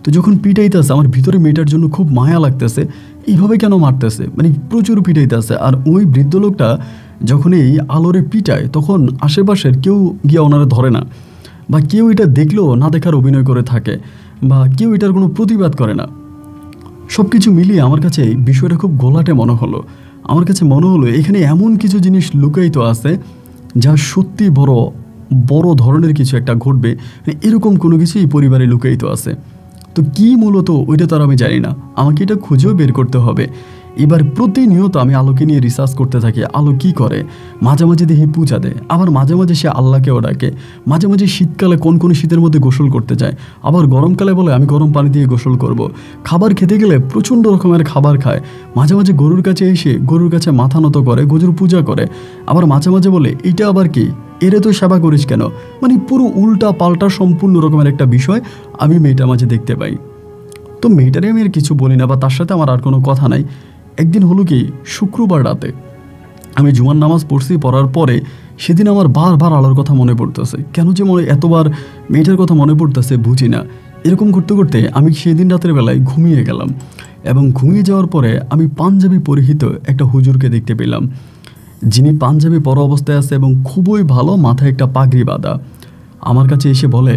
তো যখন পিটাইতেছে, আমার ভিতরে মেয়েটার জন্য খুব মায়া লাগতেছে, এইভাবে কেন মারতেছে, মানে প্রচুর পিটাইতেছে। আর ওই বৃদ্ধ লোকটা যখন এই আলোরে পিটায়, তখন আশেপাশের কেউ গিয়ে ওনারা ধরে না, বা কেউ এটা দেখলেও না দেখার অভিনয় করে থাকে, বা কেউ এটার কোনো প্রতিবাদ করে না। সব কিছু মিলিয়ে আমার কাছে বিষয়টা খুব ঘোলাটে মনে হলো। আমার কাছে মনে হলো এখানে এমন কিছু জিনিস লুকায়িত আছে যা সত্যি বড় ধরনের কিছু একটা ঘটবে, এরকম কোনো কিছু এই পরিবারে লুকায়িত আছে। তো কি মূলত ওইটা তো আর আমি জানি না, আমাকে এটা খুঁজেও বের করতে হবে। এবার প্রতিনিয়ত আমি আলোকে নিয়ে রিসার্চ করতে থাকি, আলো কী করে। মাঝে মাঝে দেখি পূজা দেয়, আবার মাঝে মাঝে সে আল্লাহকেও ডাকে। মাঝে মাঝে শীতকালে কোন শীতের মধ্যে গোসল করতে যায়, আবার গরমকালে বলে আমি গরম পানি দিয়ে গোসল করব। খাবার খেতে গেলে প্রচণ্ড রকমের খাবার খায়। মাঝে মাঝে গরুর কাছে এসে গরুর কাছে মাথা নত করে, গরুর পূজা করে। আবার মাঝে মাঝে বলে এইটা আবার কি, এরে তো সেবা করিস কেন। মানে পুরো উল্টা পাল্টা সম্পূর্ণ রকমের একটা বিষয় আমি মেয়েটার মাঝে দেখতে পাই। তো মেয়েটারে আমি আর কিছু বলি না, বা তার সাথে আমার আর কোনো কথা নাই। একদিন হলো কি, শুক্রবার রাতে আমি জুমার নামাজ পড়ছি, পড়ার পরে সেদিন আমার বারবার আলোর কথা মনে পড়তেছে। কেন যে এতবার মেয়েটার কথা মনে পড়তেছে বুঝি না। এরকম করতে করতে আমি সেদিন রাতের বেলায় ঘুমিয়ে গেলাম, এবং ঘুমিয়ে যাওয়ার পরে আমি পাঞ্জাবি পরিহিত একটা হুজুরকে দেখতে পেলাম, যিনি পাঞ্জাবি পরা অবস্থায় আছে এবং খুবই ভালো, মাথায় একটা পাগড়ি বাঁধা। আমার কাছে এসে বলে,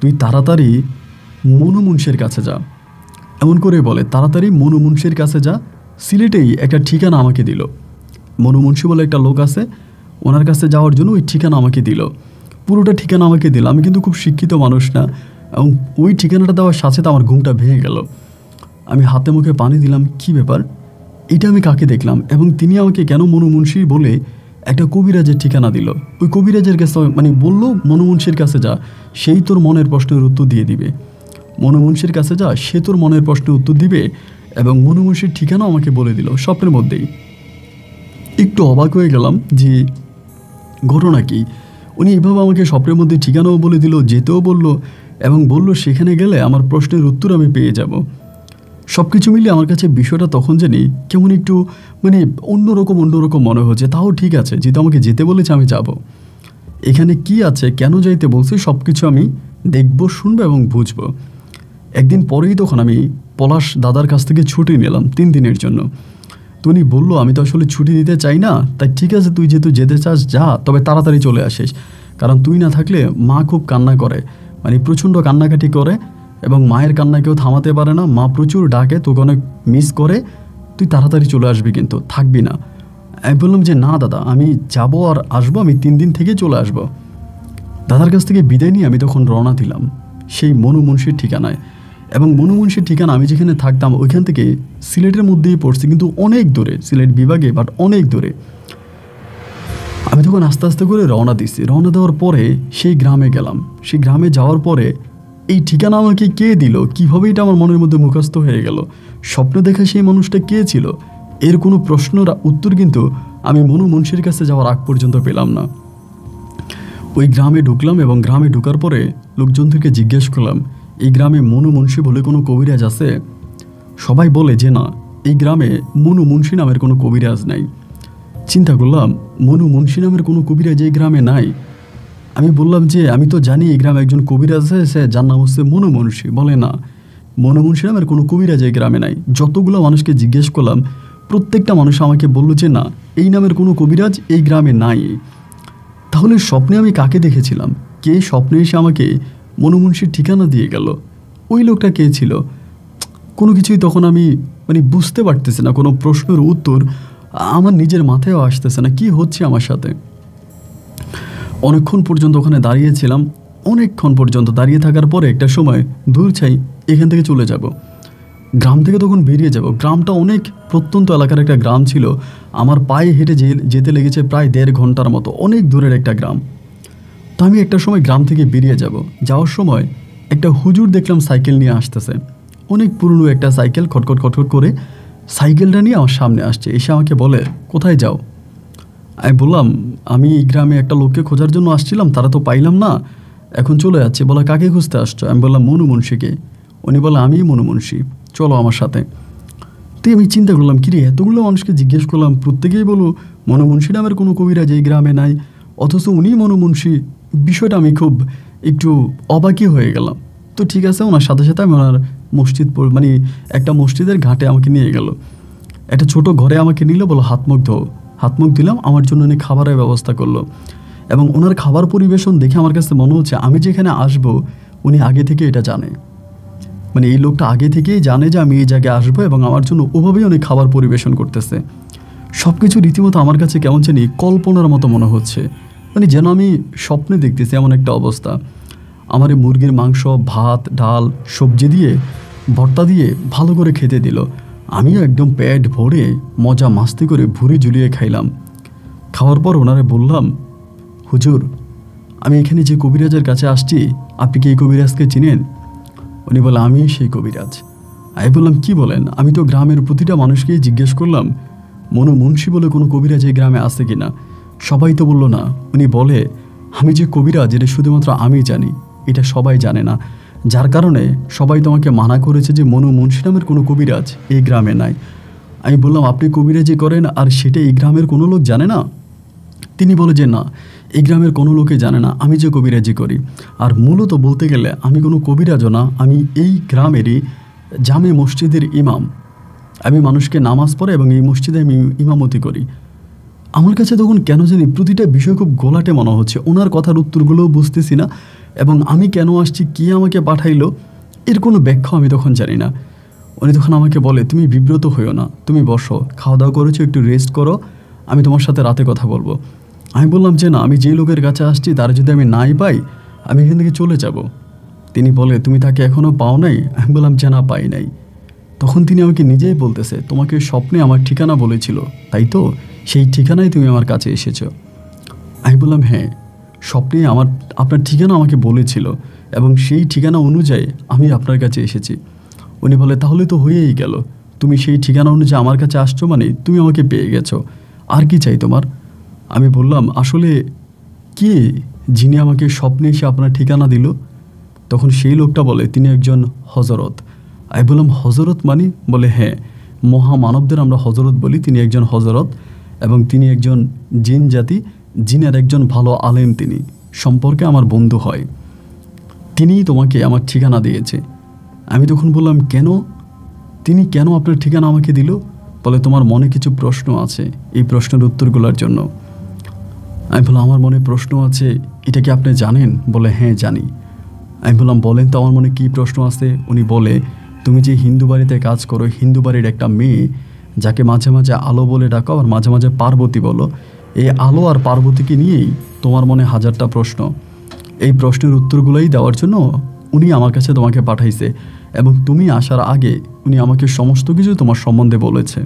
তুই তাড়াতাড়ি মনু মুন্সির কাছে যা। এমন করে বলে, তাড়াতাড়ি মনু মুন্সির কাছে যা। সিলেটেই একটা ঠিকানা আমাকে দিল। মনু মুন্সি বলে একটা লোক আছে, ওনার কাছে যাওয়ার জন্য ওই ঠিকানা আমাকে দিল। পুরোটা ঠিকানা আমাকে দিল। আমি কিন্তু খুব শিক্ষিত মানুষ না, এবং ওই ঠিকানাটা দেওয়ার সাথে সাথে আমার ঘুমটা ভেঙে গেল। আমি হাতে মুখে পানি দিলাম, কি ব্যাপার, এটা আমি কাকে দেখলাম, এবং তিনি আমাকে কেন মনু মুন্সি বলে একটা কবিরাজের ঠিকানা দিল। ওই কবিরাজের কাছে বললো, মনু মুন্সির কাছে যা, সেই তোর মনের প্রশ্নের উত্তর দিয়ে দিবে। মনু মুন্সির কাছে যা, সে তোর মনের প্রশ্নের উত্তর দিবে। এবং মনু মুন্সির ঠিকানাও আমাকে বলে দিল স্বপ্নের মধ্যেই। একটু অবাক হয়ে গেলাম যে ঘটনা কি। উনি এইভাবে আমাকে স্বপ্নের মধ্যে ঠিকানাও বলে দিল, যেতেও বলল, এবং বলল সেখানে গেলে আমার প্রশ্নের উত্তর আমি পেয়ে যাব। সব কিছু মিলিয়ে আমার কাছে বিষয়টা তখন জানি কেমন একটু অন্যরকম মনে হচ্ছে। তাও ঠিক আছে, যেহেতু আমাকে যেতে বলেছে আমি যাব। এখানে কি আছে, কেন যাইতে বলছে, সব কিছু আমি দেখব, শুনবো এবং বুঝবো। একদিন পরেই তখন আমি পলাশ দাদার কাছ থেকে ছুটি নিলাম 3 দিনের জন্য। তো উনি বললো, আমি তো আসলে ছুটি দিতে চাই না, তাই ঠিক আছে তুই যেহেতু যেতে চাস যা, তবে তাড়াতাড়ি চলে আসিস, কারণ তুই না থাকলে মা খুব কান্না করে, প্রচণ্ড কান্নাকাটি করে, এবং মায়ের কান্না কেউ থামাতে পারে না। মা প্রচুর ডাকে, তোকে অনেক মিস করে, তুই তাড়াতাড়ি চলে আসবি, কিন্তু থাকবি না। আমি বললাম যে না দাদা, আমি যাবো আর আসবো, আমি 3 দিন থেকে চলে আসবো। দাদার কাছ থেকে বিদায় নিয়ে আমি তখন রওনা দিলাম সেই মনু মুন্সির ঠিকানায়। এবং মনু মুন্সির ঠিকানা আমি যেখানে থাকতাম ওইখান থেকে সিলেটের মধ্যেই পড়ছি, কিন্তু অনেক দূরে, সিলেট বিভাগে, বাট অনেক দূরে। আমি তখন আস্তে আস্তে করে রওনা দিচ্ছি। রওনা দেওয়ার পরে সেই গ্রামে গেলাম। সেই গ্রামে যাওয়ার পরে এই ঠিকানা আমাকে কে দিল, কীভাবে এটা আমার মনের মধ্যে মুখস্থ হয়ে গেল, স্বপ্নে দেখা সেই মানুষটা কে ছিল, এর কোনো প্রশ্নের উত্তর কিন্তু আমি মনু মুন্সির কাছে যাওয়ার আগ পর্যন্ত পেলাম না। ওই গ্রামে ঢুকলাম, এবং গ্রামে ঢোকার পরে লোকজনদেরকে জিজ্ঞেস করলাম, এই গ্রামে মনু মুন্সি বলে কোনো কবিরাজ আছে? সবাই বলে যে না, এই গ্রামে মনু মুন্সি নামের কোনো কবিরাজ নাই। চিন্তা করলাম, মনু মুন্সি নামের কোনো কবিরাজ এই গ্রামে নাই। আমি বললাম যে আমি তো জানি এই গ্রামে একজন কবিরাজ আছে, সে যার নাম হচ্ছে মনু মুন্সি। বলে না, মনু মুন্সি নামের কোনো কবিরাজ এই গ্রামে নাই। যতগুলো মানুষকে জিজ্ঞেস করলাম, প্রত্যেকটা মানুষ আমাকে বলল যে না, এই নামের কোনো কবিরাজ এই গ্রামে নাই। তাহলে স্বপ্নে আমি কাকে দেখেছিলাম? কে স্বপ্নে এসে আমাকে মনু মুন্সির ঠিকানা দিয়ে গেল? ওই লোকটা কে ছিল? কোনো কিছুই তখন আমি বুঝতে পারতেছি না। কোনো প্রশ্নের উত্তর আমার নিজের মাথায়ও আসতেছে না, কি হচ্ছে আমার সাথে। অনেকক্ষণ পর্যন্ত ওখানে দাঁড়িয়েছিলাম। অনেকক্ষণ পর্যন্ত দাঁড়িয়ে থাকার পরে একটা সময় দূর চাই, এখান থেকে চলে যাব, গ্রাম থেকে তখন বেরিয়ে যাব। গ্রামটা অনেক প্রত্যন্ত এলাকার একটা গ্রাম ছিল। আমার পায়ে হেঁটে যেতে লেগেছে প্রায় 1.5 ঘন্টার মতো, অনেক দূরের একটা গ্রাম। তো আমি একটা সময় গ্রাম থেকে বেরিয়ে যাব। যাওয়ার সময় একটা হুজুর দেখলাম সাইকেল নিয়ে আসতেছে, অনেক পুরনো একটা সাইকেল, খটখট খটখট করে সাইকেলটা নিয়ে আমার সামনে আসছে। এসে আমাকে বলে, কোথায় যাও? আমি বললাম, আমি এই গ্রামে একটা লোককে খোঁজার জন্য আসছিলাম, তারা তো পাইলাম না, এখন চলে যাচ্ছে। বলে, কাকে খুঁজতে আসছো? আমি বললাম, মনু মুন্সিকে। উনি বলে, আমি মনু মুন্সি, চলো আমার সাথে। তো আমি চিন্তা করলাম, কিরে এতগুলো মানুষকে জিজ্ঞেস করলাম, প্রত্যেকেই বলো মনু মুন্সি নামের কোনো কবিরাজ এই গ্রামে নাই, অথচ উনি মনু মুন্সি। বিষয়টা আমি খুব একটু অবাকই হয়ে গেলাম। তো ঠিক আছে, ওনার সাথে সাথে আমি ওনার মসজিদ একটা মসজিদের ঘাটে আমাকে নিয়ে গেল। একটা ছোট ঘরে আমাকে নিল, বলো হাত মুখ ধো। হাত মুখ দিলাম, আমার জন্য উনি খাবারের ব্যবস্থা করলো। এবং ওনার খাবার পরিবেশন দেখে আমার কাছে মনে হচ্ছে আমি যেখানে আসবো উনি আগে থেকে এটা জানে। এই লোকটা আগে থেকেই জানে যে আমি এই জায়গায় আসবো, এবং আমার জন্য ওভাবেই অনেক খাবার পরিবেশন করতেছে। সব কিছু রীতিমতো আমার কাছে কেমন জানি কল্পনার মতো মনে হচ্ছে, যেন আমি স্বপ্নে দেখতেছি এমন একটা অবস্থা। আমার মুরগির মাংস, ভাত, ডাল, সবজি দিয়ে, ভর্তা দিয়ে ভালো করে খেতে দিল। আমিও একদম পেট ভরে মজা মাস্তি করে ভুঁড়ি ঝুলিয়ে খাইলাম। খাওয়ার পর ওনারে বললাম, হুজুর, আমি এখানে যে কবিরাজের কাছে আসছি, আপনি কি এই কবিরাজকে চিনেন? উনি বলে, আমি সেই কবিরাজ। আমি বললাম, কি বলেন? আমি তো গ্রামের প্রতিটা মানুষকেই জিজ্ঞেস করলাম মনু মুন্সি বলে কোনো কবিরাজ এই গ্রামে আছে কি না, সবাই তো বললো না। উনি বলে, আমি যে কবিরাজ এটা শুধুমাত্র আমি জানি, এটা সবাই জানে না, যার কারণে সবাই তোমাকে মানা করেছে যে মনু মুন্সি নামের কোনো কবিরাজ এই গ্রামে নাই। আমি বললাম, আপনি কবিরাজি করেন আর সেটা এই গ্রামের কোনো লোক জানে না? তিনি বলে যে না, এই গ্রামের কোনো লোকে জানে না আমি যে কবিরাজি করি। আর মূলত বলতে গেলে আমি কোনো কবিরাজও না, আমি এই গ্রামেরই জামে মসজিদের ইমাম। আমি মানুষকে নামাজ পড়ে এবং এই মসজিদে আমি ইমামতি করি। আমার কাছে তখন কেন জানি প্রতিটা বিষয় খুব গোলাটে মনে হচ্ছে, ওনার কথার উত্তরগুলোও বুঝতেছি না, এবং আমি কেন আসছি, কে আমাকে পাঠাইলো, এর কোনো ব্যাখ্যা আমি তখন জানি না। উনি তখন আমাকে বলে, তুমি বিব্রত হইও না, তুমি বসো, খাওয়া দাওয়া করেছো, একটু রেস্ট করো, আমি তোমার সাথে রাতে কথা বলবো। আমি বললাম যে না, আমি যেই লোকের কাছে আসছি তার যদি আমি নাই পাই, আমি এখান থেকে চলে যাব। তিনি বলে, তুমি তাকে এখনও পাও নাই? আমি বললাম যে না, পাই নাই। তখন তিনি আমাকে নিজেই বলতেছে, তোমাকে স্বপ্নে আমার ঠিকানা বলেছিল, তাই তো? সেই ঠিকানায় তুমি আমার কাছে এসেছো। আমি বললাম, হ্যাঁ, স্বপ্নে আপনার ঠিকানা আমাকে বলেছিল এবং সেই ঠিকানা অনুযায়ী আমি আপনার কাছে এসেছি। উনি বলে, তাহলে তো হয়েই গেল, তুমি সেই ঠিকানা অনুযায়ী আমার কাছে আসছো মানে তুমি আমাকে পেয়ে গেছো, আর কি চাই তোমার? আমি বললাম, আসলে কে যিনি আমাকে স্বপ্নে এসে আপনার ঠিকানা দিল? তখন সেই লোকটা বলে, তিনি একজন হজরত। আমি বললাম, হজরত মানে? বলে, হ্যাঁ, মহামানবদের আমরা হজরত বলি, তিনি একজন হজরত এবং তিনি একজন জিন জাতি, জিনের একজন ভালো আলেম, তিনি সম্পর্কে আমার বন্ধু হয়, তিনিই তোমাকে আমার ঠিকানা দিয়েছে। আমি তখন বললাম, কেন? তিনি কেন আপনার ঠিকানা আমাকে দিল? বলে, তোমার মনে কিছু প্রশ্ন আছে, এই প্রশ্নের উত্তরগুলোর জন্য। আমি বললাম, আমার মনে প্রশ্ন আছে, এটা কি আপনি জানেন? বলে, হ্যাঁ জানি। আমি বললাম, বলেন তো আমার মনে কী প্রশ্ন আছে? উনি বলে, তুমি যে হিন্দু বাড়িতে কাজ করো, হিন্দু বাড়ির একটা মেয়ে যাকে মাঝে মাঝে আলো বলে ডাকো আর মাঝে মাঝে পার্বতী বলো, এই আলো আর পার্বতীকে নিয়েই তোমার মনে হাজারটা প্রশ্ন। এই প্রশ্নের উত্তরগুলোই দেওয়ার জন্য উনি আমার কাছে তোমাকে পাঠাইছে, এবং তুমি আসার আগে উনি আমাকে সমস্ত কিছু তোমার সম্বন্ধে বলেছে।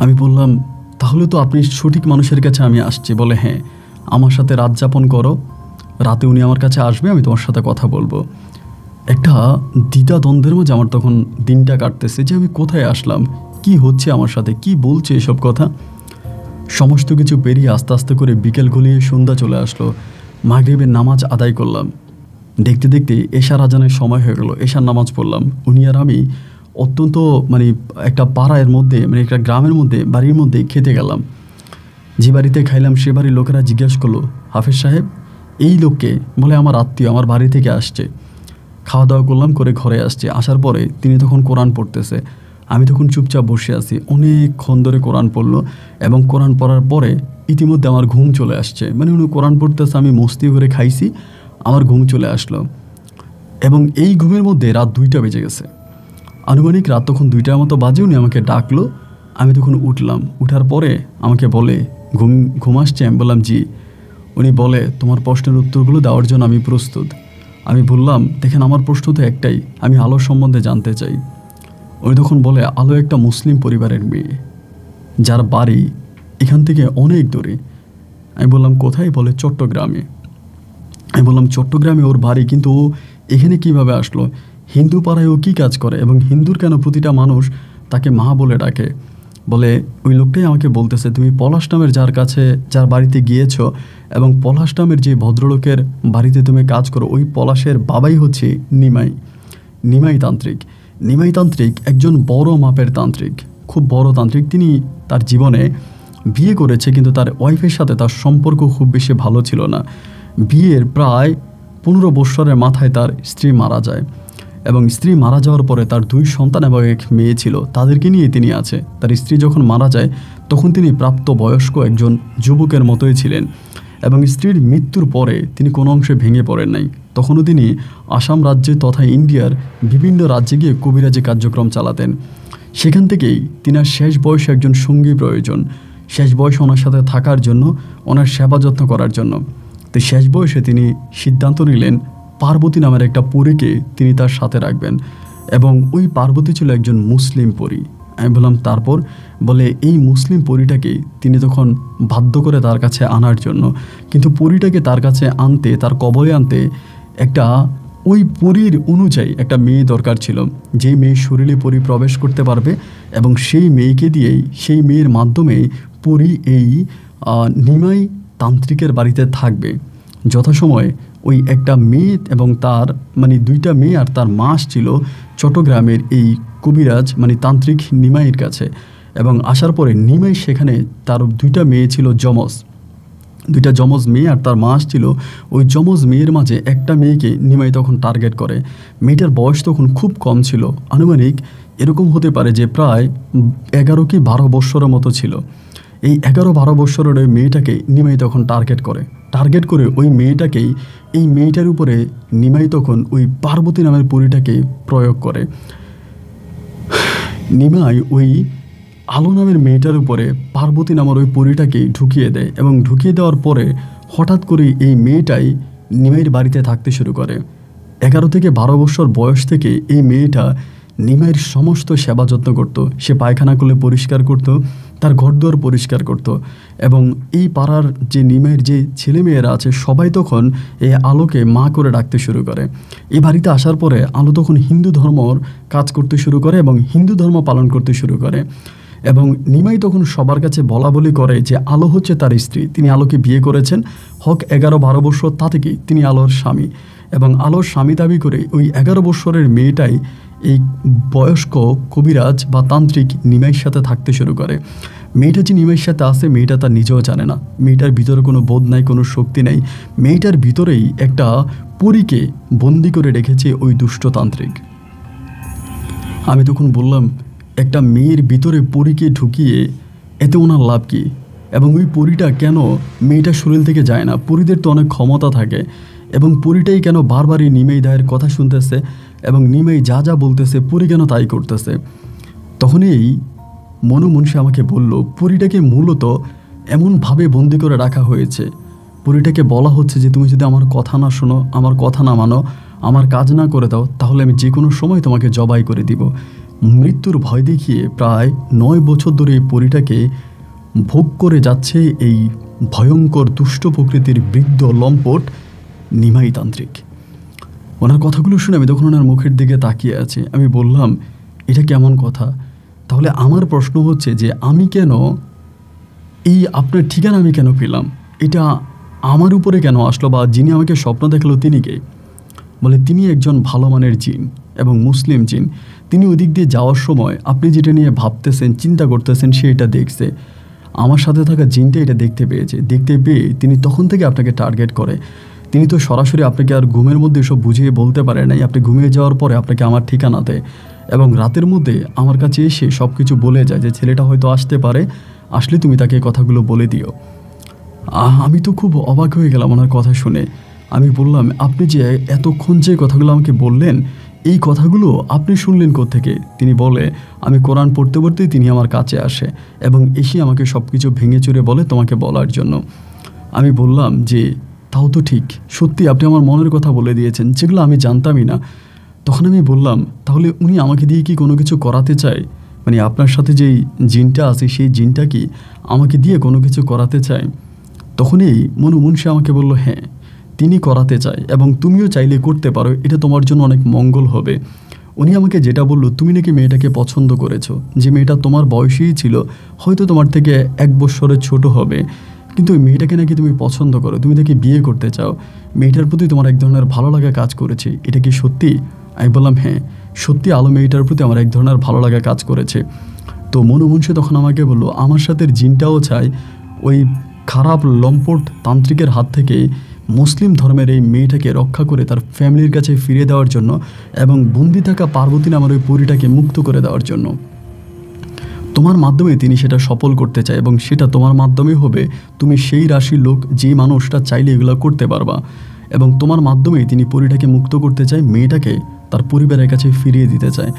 আমি বললাম, তাহলে তো আপনি সঠিক মানুষের কাছে আমি আসছি। বলে, হ্যাঁ, আমার সাথে রাত যাপন করো, রাতে উনি আমার কাছে আসবে, আমি তোমার সাথে কথা বলবো। একটা দ্বিধাদ্বন্দ্বের মাঝে আমার তখন দিনটা কাটতেছে যে আমি কোথায় আসলাম, কি হচ্ছে আমার সাথে, কি বলছে এসব কথা। সমস্ত কিছু পেরিয়ে আস্তে আস্তে করে বিকেল গলিয়ে সন্ধ্যা চলে আসলো। মাগরিবের নামাজ আদায় করলাম, দেখতে দেখতে এশার আজানের সময় হয়ে গেল, এশার নামাজ পড়লাম। উনি আর আমি অত্যন্ত একটা পাড়ার মধ্যে, একটা গ্রামের মধ্যে, বাড়ির মধ্যে খেতে গেলাম। যে বাড়িতে খাইলাম সে বাড়ির লোকেরা জিজ্ঞেস করলো, হাফেজ সাহেব এই লোককে? বলে, আমার আত্মীয়, আমার বাড়ি থেকে আসছে। খাওয়া দাওয়া করলাম, করে ঘরে আসছে। আসার পরে তিনি তখন কোরআন পড়তেছে, আমি তখন চুপচাপ বসে আছি। অনেকক্ষণ ধরে কোরআন পড়লো এবং কোরআন পড়ার পরে ইতিমধ্যে আমার ঘুম চলে আসছে। উনি কোরআন পড়তেছে, আমি মস্তি করে খাইছি, আমার ঘুম চলে আসলো এবং এই ঘুমের মধ্যে রাত 2টা বেজে গেছে। আনুমানিক রাত তখন 2টার মতো বাজে। উনি আমাকে ডাকলো, আমি তখন উঠলাম। উঠার পরে আমাকে বলে, ঘুম আসছে? আমি বললাম, জি। উনি বলে, তোমার প্রশ্নের উত্তরগুলো দেওয়ার জন্য আমি প্রস্তুত। আমি বললাম, দেখেন, আমার প্রশ্ন তো একটাই, আমি আলো সম্বন্ধে জানতে চাই। উনি তখন বলে, আলো একটা মুসলিম পরিবারের মেয়ে, যার বাড়ি এখান থেকে অনেক দূরে। আমি বললাম, কোথায়? বলে, চট্টগ্রামে। আমি বললাম, চট্টগ্রামে ওর বাড়ি, কিন্তু ও এখানে কিভাবে আসলো? হিন্দু পাড়ায় ও কী কাজ করে এবং হিন্দুর কেন প্রতিটা মানুষ তাকে মা বলে ডাকে? বলে, ওই লোকটাই আমাকে বলতেছে, তুমি পলাশ নামের যার বাড়িতে গিয়েছো এবং পলাশ নামের যে ভদ্রলোকের বাড়িতে তুমি কাজ করো, ওই পলাশের বাবাই হচ্ছে নিমাই তান্ত্রিক। নিমাই তান্ত্রিক একজন বড় মাপের তান্ত্রিক, খুব বড় তান্ত্রিক। তিনি তার জীবনে বিয়ে করেছে, কিন্তু তার ওয়াইফের সাথে তার সম্পর্ক খুব বেশি ভালো ছিল না। বিয়ের প্রায় 15 বৎসরের মাথায় তার স্ত্রী মারা যায় এবং স্ত্রী মারা যাওয়ার পরে তার 2 সন্তান এবং এক মেয়ে ছিল, তাদেরকে নিয়ে তিনি আছে। তার স্ত্রী যখন মারা যায় তখন তিনি প্রাপ্তবয়স্ক একজন যুবকের মতোই ছিলেন এবং স্ত্রীর মৃত্যুর পরে তিনি কোনো অংশে ভেঙে পড়েন নাই। তখনও তিনি আসাম রাজ্যে তথা ইন্ডিয়ার বিভিন্ন রাজ্যে গিয়ে কবিরাজি কার্যক্রম চালাতেন। সেখান থেকেই তিনার শেষ বয়সে একজন সঙ্গী প্রয়োজন, শেষ বয়সে ওনার সাথে থাকার জন্য, ওনার সেবা যত্ন করার জন্য। তো শেষ বয়সে তিনি সিদ্ধান্ত নিলেন পার্বতী নামের একটা পরীকে তিনি তার সাথে রাখবেন এবং ওই পার্বতী ছিল একজন মুসলিম পরী। আমি বললাম তারপর? বলে এই মুসলিম পরীটাকে তিনি তখন বাধ্য করে তার কাছে আনার জন্য, কিন্তু পরীটাকে তার কাছে আনতে, তার কবলে আনতে একটা ওই পরীর অনুযায়ী একটা মেয়ে দরকার ছিল, যে মেয়ে শরীরে পরী প্রবেশ করতে পারবে এবং সেই মেয়েকে দিয়েই, সেই মেয়ের মাধ্যমেই পরী এই নিমাই তান্ত্রিকের বাড়িতে থাকবে। যথাসময়ে ওই একটা মেয়ে এবং তার মানে দুইটা মেয়ে আর তার মা ছিল চট্টগ্রামের এই কবিরাজ মানে তান্ত্রিক নিমাইয়ের কাছে, এবং আসার পরে নিমাই সেখানে তার দুইটা মেয়ে ছিল যমজ, দুইটা যমজ মেয়ে আর তার মা ছিল। ওই যমজ মেয়ের মাঝে একটা মেয়েকে নিমাই তখন টার্গেট করে। মেয়েটার বয়স তখন খুব কম ছিল, আনুমানিক এরকম হতে পারে যে প্রায় 11 কি 12 বৎসরের মতো ছিল। এই 11-12 বৎসরের ওই মেয়েটাকে নিমাই তখন টার্গেট করে ওই মেয়েটাকেই, এই মেয়েটার উপরে নিমাই তখন ওই পার্বতী নামের পরীটাকে প্রয়োগ করে। নিমাই ওই আলো নামের মেয়েটার উপরে পার্বতী নামের ওই পরীটাকে ঢুকিয়ে দেয়, এবং ঢুকিয়ে দেওয়ার পরে হঠাৎ করে এই মেয়েটাই নিমাইয়ের বাড়িতে থাকতে শুরু করে। 11 থেকে 12 বছর বয়স থেকে এই মেয়েটা নিমাইয়ের সমস্ত সেবা যত্ন করত। সে পায়খানা করলে পরিষ্কার করত, তার ঘরদুয়ার পরিষ্কার করত, এবং এই পাড়ার যে নিমাইয়ের যে ছেলেমেয়েরা আছে সবাই তখন এই আলোকে মা করে ডাকতে শুরু করে। এই বাড়িতে আসার পরে আলো তখন হিন্দু ধর্মর কাজ করতে শুরু করে এবং হিন্দু ধর্ম পালন করতে শুরু করে। এবং নিমাই তখন সবার কাছে বলা বলি করে যে আলো হচ্ছে তার স্ত্রী, তিনি আলোকে বিয়ে করেছেন, হক 11-12 বছর, তা থেকেই তিনি আলোর স্বামী। এবং আলোর স্বামী দাবি করে ওই 11 বছরের মেয়েটাই এই বয়স্ক কবিরাজ বা তান্ত্রিক নিমাইয়ের সাথে থাকতে শুরু করে। মেয়েটা যে নিমাইয়ের সাথে আছে মেয়েটা তার নিজেও জানে না। মেয়েটার ভিতরে কোনো বোধ নাই, কোনো শক্তি নেই। মেয়েটার ভিতরেই একটা পরীকে বন্দি করে রেখেছে ওই দুষ্টতান্ত্রিক। আমি তখন বললাম, একটা মেয়ের ভিতরে পরীকে ঢুকিয়ে এতে ওনার লাভ কী? এবং ওই পরীটা কেন মেয়েটার শরীর থেকে যায় না? পরীদের তো অনেক ক্ষমতা থাকে, এবং পরীটাই কেন বারবারই নিমাই দায়ের কথা শুনতেছে, এবং নিমাই যা যা বলতেছে পরী কেন তাই করতেছে? তখনই এই মনুমুন্সি আমাকে বলল, পরীটাকে মূলত এমনভাবে বন্দি করে রাখা হয়েছে, পরীটাকে বলা হচ্ছে যে তুমি যদি আমার কথা না শোনো, আমার কথা না মানো, আমার কাজ না করে দাও, তাহলে আমি যে কোনো সময় তোমাকে জবাই করে দিব। মৃত্যুর ভয় দেখিয়ে প্রায় 9 বছর ধরে এই পরীটাকে ভোগ করে যাচ্ছে এই ভয়ঙ্কর দুষ্ট প্রকৃতির বৃদ্ধ লম্পট নিমাই তান্ত্রিক। ওনার কথাগুলো শুনে আমি তখন ওনার মুখের দিকে তাকিয়ে আছি। আমি বললাম, এটা কেমন কথা? তাহলে আমার প্রশ্ন হচ্ছে যে আমি কেন এই আপনার ঠিকানা আমি কেন পেলাম? এটা আমার উপরে কেন আসলো, বা যিনি আমাকে স্বপ্ন দেখালো তিনি কে? বলে তিনি একজন ভালো মানের জিন এবং মুসলিম জিন। তিনি ওই দিক দিয়ে যাওয়ার সময় আপনি যেটা নিয়ে ভাবতেছেন, চিন্তা করতেছেন, সে এটা দেখছে। আমার সাথে থাকা জিনটা এটা দেখতে পেয়েছে। দেখতে পেয়ে তিনি তখন থেকে আপনাকে টার্গেট করে। তিনি তো সরাসরি আপনাকে আর ঘুমের মধ্যে এসব বুঝিয়ে বলতে পারে নাই। আপনি ঘুমিয়ে যাওয়ার পরে আপনাকে আমার ঠিকানা দেয়, এবং রাতের মধ্যে আমার কাছে এসে সব কিছু বলে যায় যে ছেলেটা হয়তো আসতে পারে, আসলে তুমি তাকে কথাগুলো বলে দিও। আমি তো খুব অবাক হয়ে গেলাম ওনার কথা শুনে। আমি বললাম, আপনি যে এতক্ষণ যে কথাগুলো আমাকে বললেন, এই কথাগুলো আপনি শুনলেন কোত্থেকে? তিনি বলে, আমি কোরআন পড়তে পড়তেই তিনি আমার কাছে আসে এবং এসে আমাকে সব কিছু ভেঙে চুরে বলে তোমাকে বলার জন্য। আমি বললাম যে তাও তো ঠিক, সত্যি আপনি আমার মনের কথা বলে দিয়েছেন, যেগুলো আমি জানতামই না। তখন আমি বললাম, তাহলে উনি আমাকে দিয়ে কি কোনো কিছু করাতে চায়? মানে আপনার সাথে যেই জিনটা আছে সেই জিনটা কি আমাকে দিয়ে কোনো কিছু করাতে চায়? তখনই মনুমুন্সি আমাকে বলল, হ্যাঁ তিনি করাতে চায়, এবং তুমিও চাইলে করতে পারো, এটা তোমার জন্য অনেক মঙ্গল হবে। উনি আমাকে যেটা বললো, তুমি নাকি মেয়েটাকে পছন্দ করেছো, যে মেয়েটা তোমার বয়সেই ছিল, হয়তো তোমার থেকে 1 বছরের ছোট হবে, কিন্তু ওই মেয়েটাকে নাকি তুমি পছন্দ করো, তুমি তাকে বিয়ে করতে চাও, মেয়েটার প্রতি তোমার এক ধরনের ভালো লাগা কাজ করেছে, এটা কি সত্যি? আমি বললাম, হ্যাঁ সত্যি, আলো মেয়েটার প্রতি আমার এক ধরনের ভালো লাগা কাজ করেছে। তো মনুমুন্সি তখন আমাকে বললো, আমার সাথে জিনটাও চায় ওই খারাপ লম্পট তান্ত্রিকের হাত থেকে মুসলিম ধর্মের এই মেয়েটাকে রক্ষা করে তার ফ্যামিলির কাছে ফিরে দেওয়ার জন্য, এবং বন্দি থাকা পার্বতী নামের ওই পরীটাকে মুক্ত করে দেওয়ার জন্য। তোমার মাধ্যমে তিনি সেটা সফল করতে চায়, এবং সেটা তোমার মাধ্যমে হবে তুমি সেই রাশির লোক যে মানুষটা চাইলে এগুলো করতে পারবা, এবং তোমার মাধ্যমেই তিনি পরীটাকে মুক্ত করতে চায়, মেয়েটাকে তার পরিবারের কাছে ফিরিয়ে দিতে চায়।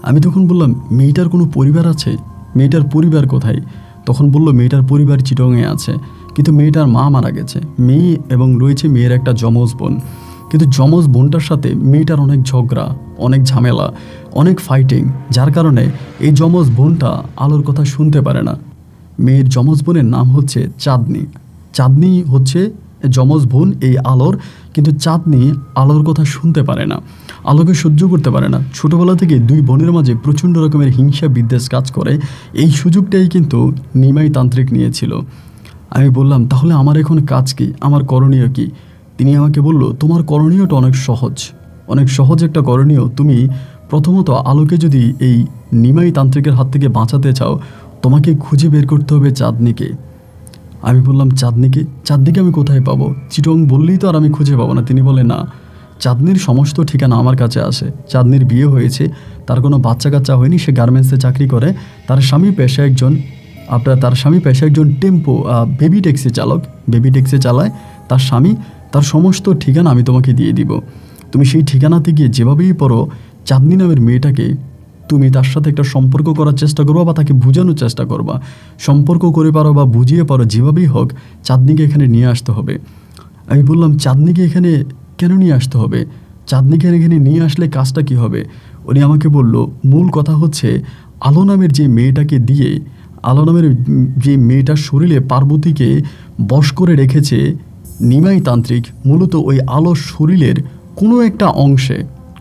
আমি তখন বললাম, মেয়েটার কোনো পরিবার আছে? মেয়েটার পরিবার কোথায়? তখন বলল, মেয়েটার পরিবার চিটংয়ে আছে, কিন্তু মেয়েটার মা মারা গেছে, মেয়ে এবং রয়েছে মেয়ের একটা যমজ বোন, কিন্তু যমজ বোনটার সাথে মেয়েটার অনেক ঝগড়া, অনেক ঝামেলা। অনেক ফাইটিং, যার কারণে এই যমজ বোনটা আলোর কথা শুনতে পারে না। মেয়ের যমজ বোনের নাম হচ্ছে চাঁদনি। চাঁদনি হচ্ছে যমজ বোন এই আলোর, কিন্তু চাঁদনি আলোর কথা শুনতে পারে না, আলোকে সহ্য করতে পারে না। ছোটোবেলা থেকে দুই বোনের মাঝে প্রচণ্ড রকমের হিংসা বিদ্বেষ কাজ করে। এই সুযোগটাই কিন্তু নিমাই তান্ত্রিক নিয়েছিল। আমি বললাম, তাহলে আমার এখন কাজ কি, আমার করণীয় কি? তিনি আমাকে বলল, তোমার করণীয়টা অনেক সহজ, অনেক সহজ একটা করণীয়। তুমি প্রথমত আলোকে যদি এই নিমাই তান্ত্রিকের হাত থেকে বাঁচাতে চাও, তোমাকে খুঁজে বের করতে হবে চাঁদনিকে। আমি বললাম, চাঁদনিকে? চাঁদনিকে আমি কোথায় পাবো? চিটং বললেই তো আর আমি খুঁজে পাবো না। তিনি বলে, না, চাঁদনির সমস্ত ঠিকানা আমার কাছে আসে। চাঁদনির বিয়ে হয়েছে, তার কোনো বাচ্চা কাচ্চা হয়নি, সে গার্মেন্টসে চাকরি করে। তার স্বামী পেশায় একজন টেম্পো বেবি ট্যাক্সি চালক, বেবি ট্যাক্সি চালায় তার স্বামী। তার সমস্ত ঠিকানা আমি তোমাকে দিয়ে দিব। তুমি সেই ঠিকানাতে গিয়ে যেভাবেই পারো চাঁদনি নামের মেয়েটাকে তুমি তার সাথে একটা সম্পর্ক করার চেষ্টা করবা বা তাকে বোঝানোর চেষ্টা করবা। সম্পর্ক করে পারো বা বুঝিয়ে পারো, যেভাবেই হোক চাঁদনিকে এখানে নিয়ে আসতে হবে। আমি বললাম, চাঁদনিকে এখানে কেন নিয়ে আসতে হবে? চাঁদনিকে এখানে নিয়ে আসলে কাজটা কি হবে? উনি আমাকে বলল, মূল কথা হচ্ছে আলো নামের যে মেয়েটাকে দিয়ে, আলো নামের যে মেয়েটার শরীরে পার্বতীকে বশ করে রেখেছে নিমাই তান্ত্রিক, মূলত ওই আলোর শরীরের কোনো একটা অংশে,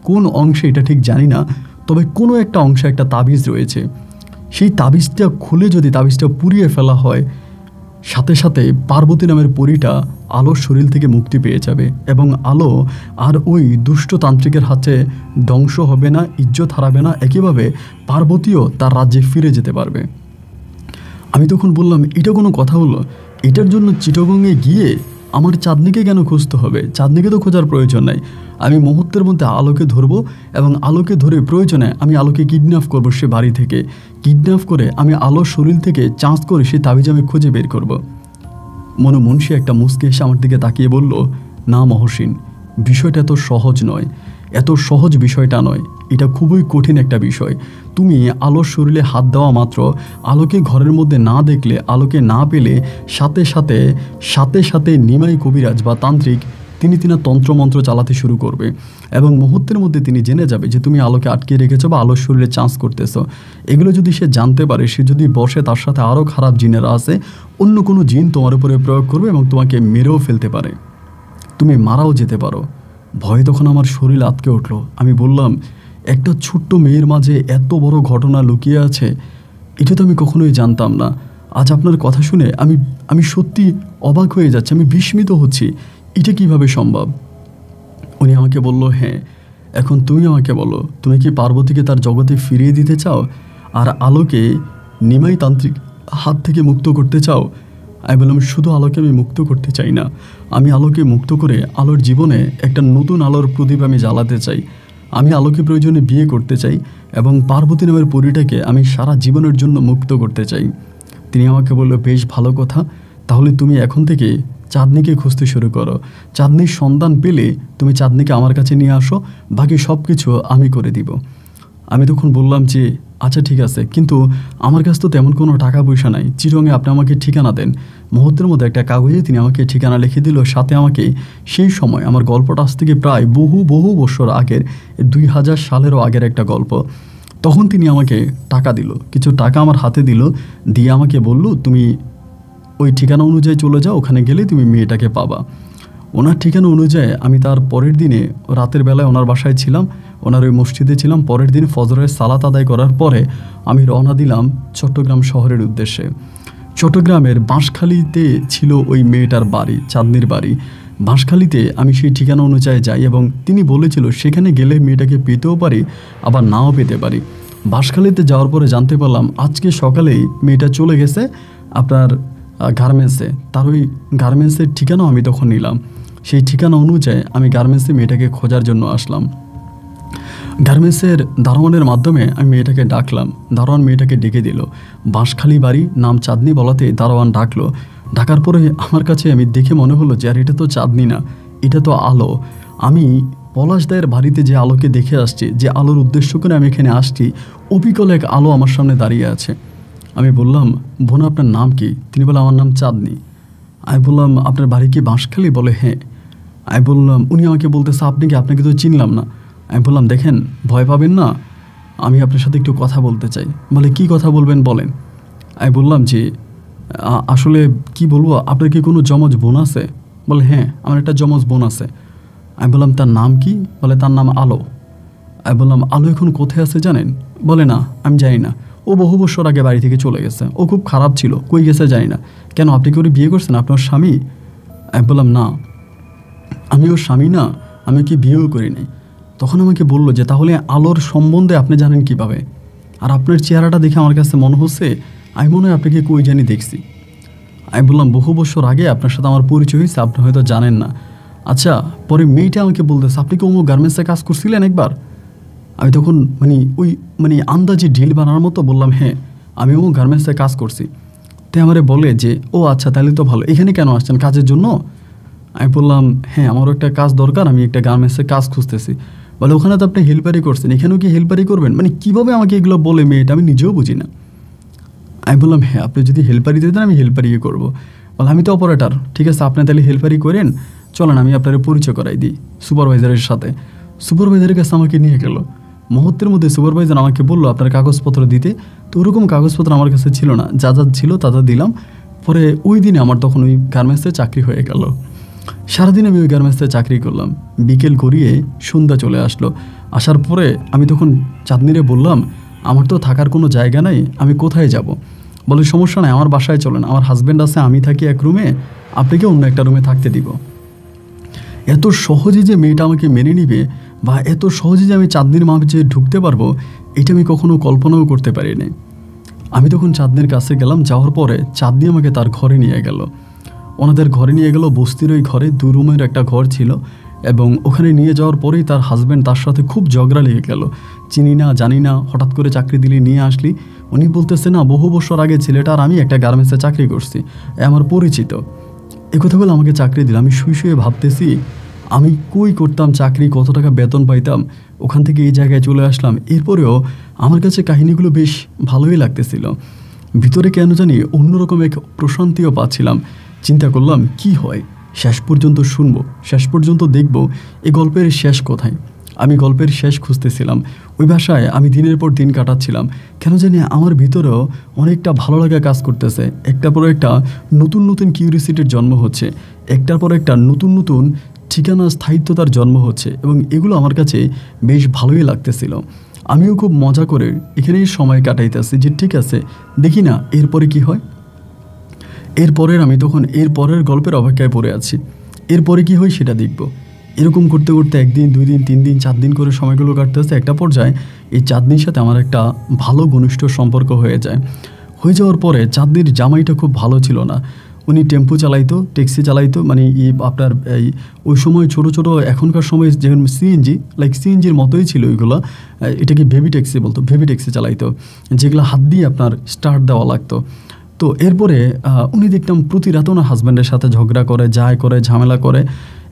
কোন অংশে এটা ঠিক জানি না, তবে কোনো একটা অংশে একটা তাবিজ রয়েছে। সেই তাবিজটা খুলে যদি তাবিজটা পুড়িয়ে ফেলা হয়, সাথে সাথে পার্বতী নামের পরীটা আলোর শরীর থেকে মুক্তি পেয়ে যাবে এবং আলো আর ওই দুষ্ট তান্ত্রিকের হাতে ধ্বংস হবে না, ইজ্জত হারাবে না। একইভাবে পার্বতীও তার রাজ্যে ফিরে যেতে পারবে। আমি তখন বললাম, এটা কোনো কথা হলো? এটার জন্য চিটাগংয়ে গিয়ে আমার চাঁদনিকে কেন খুঁজতে হবে? চাঁদনিকে তো খোঁজার প্রয়োজন নাই। আমি মুহূর্তের মধ্যে আলোকে ধরবো এবং আলোকে ধরে প্রয়োজনে আমি আলোকে কিডন্যাপ করবো সে বাড়ি থেকে। কিডন্যাপ করে আমি আলোর শরীর থেকে চাঁচ করে সেই তাবিজ আমি খুঁজে বের করব। মুন্সি একটা মুচকি এসে আমার দিকে তাকিয়ে বলল, না মহসিন, বিষয়টা এত সহজ নয়, এত সহজ বিষয়টা নয়, এটা খুবই কঠিন একটা বিষয়। তুমি আলোর শরীরে হাত দেওয়া মাত্র, আলোকে ঘরের মধ্যে না দেখলে, আলোকে না পেলে সাথে সাথে নিমাই কবিরাজ বা তান্ত্রিক তিনি তন্ত্রমন্ত্র চালাতে শুরু করবে এবং মুহূর্তের মধ্যে তিনি জেনে যাবে যে তুমি আলোকে আটকে রেখেছো বা আলোর শরীরে চান্স করতেছো। এগুলো যদি সে জানতে পারে, সে যদি বসে, তার সাথে আরও খারাপ জিনেরা আছে, অন্য কোনো জিন তোমার উপরে প্রয়োগ করবে এবং তোমাকে মেরেও ফেলতে পারে, তুমি মারাও যেতে পারো। ভয়ে তখন আমার শরীর আটকে উঠলো। আমি বললাম, একটা ছোট্ট মেয়ের মাঝে এত বড় ঘটনা লুকিয়ে আছে, এটা তো আমি কখনোই জানতাম না। আজ আপনার কথা শুনে আমি সত্যি অবাক হয়ে যাচ্ছি, আমি বিস্মিত হচ্ছি, এটা কিভাবে সম্ভব? উনি আমাকে বলল, হ্যাঁ, এখন তুমি আমাকে বলো, তুমি কি পার্বতীকে তার জগতে ফিরিয়ে দিতে চাও আর আলোকে নিমাই তান্ত্রিক হাত থেকে মুক্ত করতে চাও? আমি বললাম, শুধু আলোকে আমি মুক্ত করতে চাই না, আমি আলোকে মুক্ত করে আলোর জীবনে একটা নতুন আলোর প্রদীপ আমি জ্বালাতে চাই। আমি আলোকে প্রয়োজনে বিয়ে করতে চাই এবং পার্বতী নামের পরীটাকে আমি সারা জীবনের জন্য মুক্ত করতে চাই। তিনি আমাকে বলল, বেশ ভালো কথা, তাহলে তুমি এখন থেকে চাঁদনিকে খুঁজতে শুরু করো। চাঁদনির সন্ধান পেলে তুমি চাঁদনিকে আমার কাছে নিয়ে আসো, বাকি সব কিছু আমি করে দিব। আমি তখন বললাম যে আচ্ছা ঠিক আছে, কিন্তু আমার কাছে তো তেমন কোনো টাকা পয়সা নাই, চিরঙে আপনি আমাকে ঠিকানা দেন। মুহূর্তের মধ্যে একটা কাগজে তিনি আমাকে ঠিকানা লিখে দিল, সাথে আমাকে সেই সময়, আমার গল্পটা আজ থেকে প্রায় বহু বছর আগের, 2000 সালেরও আগের একটা গল্প। তখন তিনি আমাকে টাকা দিল, কিছু টাকা আমার হাতে দিল, দিয়ে আমাকে বলল, তুমি ওই ঠিকানা অনুযায়ী চলে যাও, ওখানে গেলে তুমি মেয়েটাকে পাবা। ওনার ঠিকানা অনুযায়ী আমি তার পরের দিনে রাতের বেলায় ওনার বাসায় ছিলাম, ওনার ওই মসজিদে ছিলাম। পরের দিন ফজরের সালাত আদায় করার পরে আমি রওনা দিলাম চট্টগ্রাম শহরের উদ্দেশ্যে। চট্টগ্রামের বাঁশখালীতে ছিল ওই মেয়েটার বাড়ি, চাঁদনির বাড়ি। বাঁশখালীতে আমি সেই ঠিকানা অনুযায়ী যাই এবং তিনি বলেছিল সেখানে গেলে মেয়েটাকে পেতেও পারি, আবার নাও পেতে পারি। বাঁশখালীতে যাওয়ার পরে জানতে পারলাম আজকে সকালেই মেয়েটা চলে গেছে আপনার গার্মেন্টসে। তার ওই গার্মেন্টসের ঠিকানাও আমি তখন নিলাম। সেই ঠিকানা অনুযায়ী আমি গার্মেন্টসে মেয়েটাকে খোঁজার জন্য আসলাম। গার্মেন্টসের দারোয়ানের মাধ্যমে আমি মেয়েটাকে ডাকলাম, দারোয়ান মেয়েটাকে ডেকে দিল। বাঁশখালী বাড়ি, নাম চাঁদনি বলাতে দারোয়ান ডাকলো। ডাকার পরে আমার কাছে আমি দেখে মনে হলো যে আর এটা তো চাঁদনি না, এটা তো আলো। আমি পলাশ দায়ের বাড়িতে যে আলোকে দেখে আসছি, যে আলোর উদ্দেশ্য করে আমি এখানে আসছি, অবিকল এক আলো আমার সামনে দাঁড়িয়ে আছে। আমি বললাম, বোন আপনার নাম কি? তিনি বলে, আমার নাম চাঁদনি। আমি বললাম, আপনার বাড়ি কি বাঁশখালী? বলে, হ্যাঁ। আমি বললাম, উনি আমাকে বলতেছে আপনি কি? আপনাকে তো চিনলাম না। আমি বললাম, দেখেন, ভয় পাবেন না, আমি আপনার সাথে একটু কথা বলতে চাই। বলে কি কথা বলবেন বলেন। আমি বললাম যে আসলে কি বলবো, আপনার কি কোনো যমজ বোন আছে? বলে হ্যাঁ, আমার একটা যমজ বোন আছে। আমি বললাম তার নাম কি? বলে তার নাম আলো। আমি বললাম আলো এখন কোথায় আছে জানেন? বলে না, আমি জানি না, ও বহু বছর আগে বাড়ি থেকে চলে গেছে, ও খুব খারাপ ছিল, কই গেছে জানি না। কেন, আপনি কি ওরে বিয়ে করছেন? আপনার স্বামী? আমি বললাম না, আমি ওর স্বামী না, আমি কি বিয়েও করি নাই। তখন আমাকে বলল যে তাহলে আলোর সম্বন্ধে আপনি জানেন কিভাবে? আর আপনার চেহারাটা দেখে আমার কাছে মনে হচ্ছে আমি মনে হয় আপনাকে কই জানি দেখছি। আমি বললাম বহু বছর আগে আপনার সাথে আমার পরিচয় হয়েছে, আপনি হয়তো জানেন না। আচ্ছা, পরে মেয়েটা আমাকে বলতেছে আপনি কি অমুক গার্মেন্টসে কাজ করছিলেন একবার? আমি তখন আন্দাজে ঢিল বানানোর মতো বললাম হ্যাঁ, আমি অমুক গার্মেন্টসে কাজ করছি। তাই আমারে বলে যে ও আচ্ছা, তাহলে তো ভালো, এখানে কেন আসছেন, কাজের জন্য? আমি বললাম হ্যাঁ, আমারও একটা কাজ দরকার, আমি একটা গার্মেন্টসে কাজ খুঁজতেছি। বলে ওখানে তো আপনি হেল্পারি করছেন, এখানেও কি হেল্পারি করবেন? কীভাবে আমাকে এগুলো বলে মেয়েটা, আমি নিজেও বুঝি না। আমি বললাম হ্যাঁ, আপনি যদি হেল্পারি দিতেন আমি হেল্পারি করবো। বলে আমি তো অপারেটর। ঠিক আছে, আপনি তাহলে হেল্পারি করেন, চলেন আমি আপনার পরিচয় করাই দিই সুপারভাইজারের সাথে। সুপারভাইজারের কাছে আমাকে নিয়ে গেল। মুহূর্তের মধ্যে সুপারভাইজার আমাকে বললো আপনার কাগজপত্র দিতে। তো ওরকম কাগজপত্র আমার কাছে ছিল না, যা যা ছিল তা দিলাম। পরে ওই দিনে আমার তখন ওই গার্মেন্টসে চাকরি হয়ে গেল। সারাদিন আমি ওই গার্মেন্টসে চাকরি করলাম। বিকেল গড়িয়ে সন্ধ্যা চলে আসলো। আসার পরে আমি তখন চাঁদনিরে বললাম আমার তো থাকার কোনো জায়গা নাই, আমি কোথায় যাব? বলে সমস্যা নাই, আমার বাসায় চলেন, আমার হাজব্যান্ড আছে, আমি থাকি এক রুমে, আপনাকে অন্য একটা রুমে থাকতে দিব। এত সহজে যে মেয়েটা আমাকে মেনে নিবে বা এত সহজে যে আমি চাঁদনির মাঝে ঢুকতে পারবো, এটা আমি কখনো কল্পনাও করতে পারিনি। আমি তখন চাঁদনির কাছে গেলাম। যাওয়ার পরে চাঁদনি আমাকে তার ঘরে নিয়ে গেল। ওনাদের ঘরে নিয়ে গেল, বস্তির ওই ঘরে 2 রুমের একটা ঘর ছিল। এবং ওখানে নিয়ে যাওয়ার পরেই তার হাজব্যান্ড তার সাথে খুব ঝগড়া লেগে গেল। চিনি না, জানি না, হঠাৎ করে চাকরি দিলে নিয়ে আসলি। উনি বলতেছে না, বহু বছর আগে ছেলেটা আর আমি একটা গার্মেন্টসে চাকরি করছি, আমার পরিচিত। এ কথা বলে আমাকে চাকরি দিল। আমি শুয়ে শুয়ে ভাবতেছি আমি কই করতাম চাকরি, কত টাকা বেতন পাইতাম, ওখান থেকে এই জায়গায় চলে আসলাম। এরপরেও আমার কাছে কাহিনীগুলো বেশ ভালোই লাগতেছিল। ভিতরে কেন জানি অন্যরকম এক প্রশান্তিও পাচ্ছিলাম। চিন্তা করলাম কি হয়, শেষ পর্যন্ত শুনবো, শেষ পর্যন্ত দেখব এই গল্পের শেষ কোথায়। আমি গল্পের শেষ খুঁজতেছিলাম। ওই ভাষায় আমি দিনের পর দিন কাটাচ্ছিলাম। কেন জানি আমার ভিতরেও অনেকটা ভালো লাগা কাজ করতেছে। একটার পর একটা নতুন নতুন কিউরিসিটির জন্ম হচ্ছে, একটার পর একটা নতুন নতুন ঠিকানা, স্থায়িত্বতার জন্ম হচ্ছে, এবং এগুলো আমার কাছে বেশ ভালোই লাগতেছিল। আমিও খুব মজা করে এখানেই সময় কাটাইতেছি যে ঠিক আছে, দেখি না এরপরে কি হয়। আমি তখন এর পরের গল্পের অপেক্ষায় পড়ে আছি। এরপরে কি হয় সেটা দেখব। এরকম করতে করতে 1 দিন 2 দিন 3 দিন 4 দিন করে সময়গুলো কাটতেছে। একটা পর্যায়ে এই চাঁদনির সাথে আমার একটা ভালো ঘনিষ্ঠ সম্পর্ক হয়ে যায়। হয়ে যাওয়ার পরে চাঁদনির জামাইটা খুব ভালো ছিল না। উনি টেম্পো চালাইতো, ট্যাক্সি চালাইতো, আপনার এই ওই সময় ছোট ছোট, এখনকার সময় যেমন সিএনজি, সিএনজির মতোই ছিল ওইগুলো। এটাকে বেবি ট্যাক্সি বলতো, বেবি ট্যাক্সি চালাইতো, যেগুলো হাত দিয়ে আপনার স্টার্ট দেওয়া লাগতো। তো এরপরে উনি দেখতাম প্রতি রাতে ওনার হাজব্যান্ডের সাথে ঝগড়া করে, ঝামেলা করে,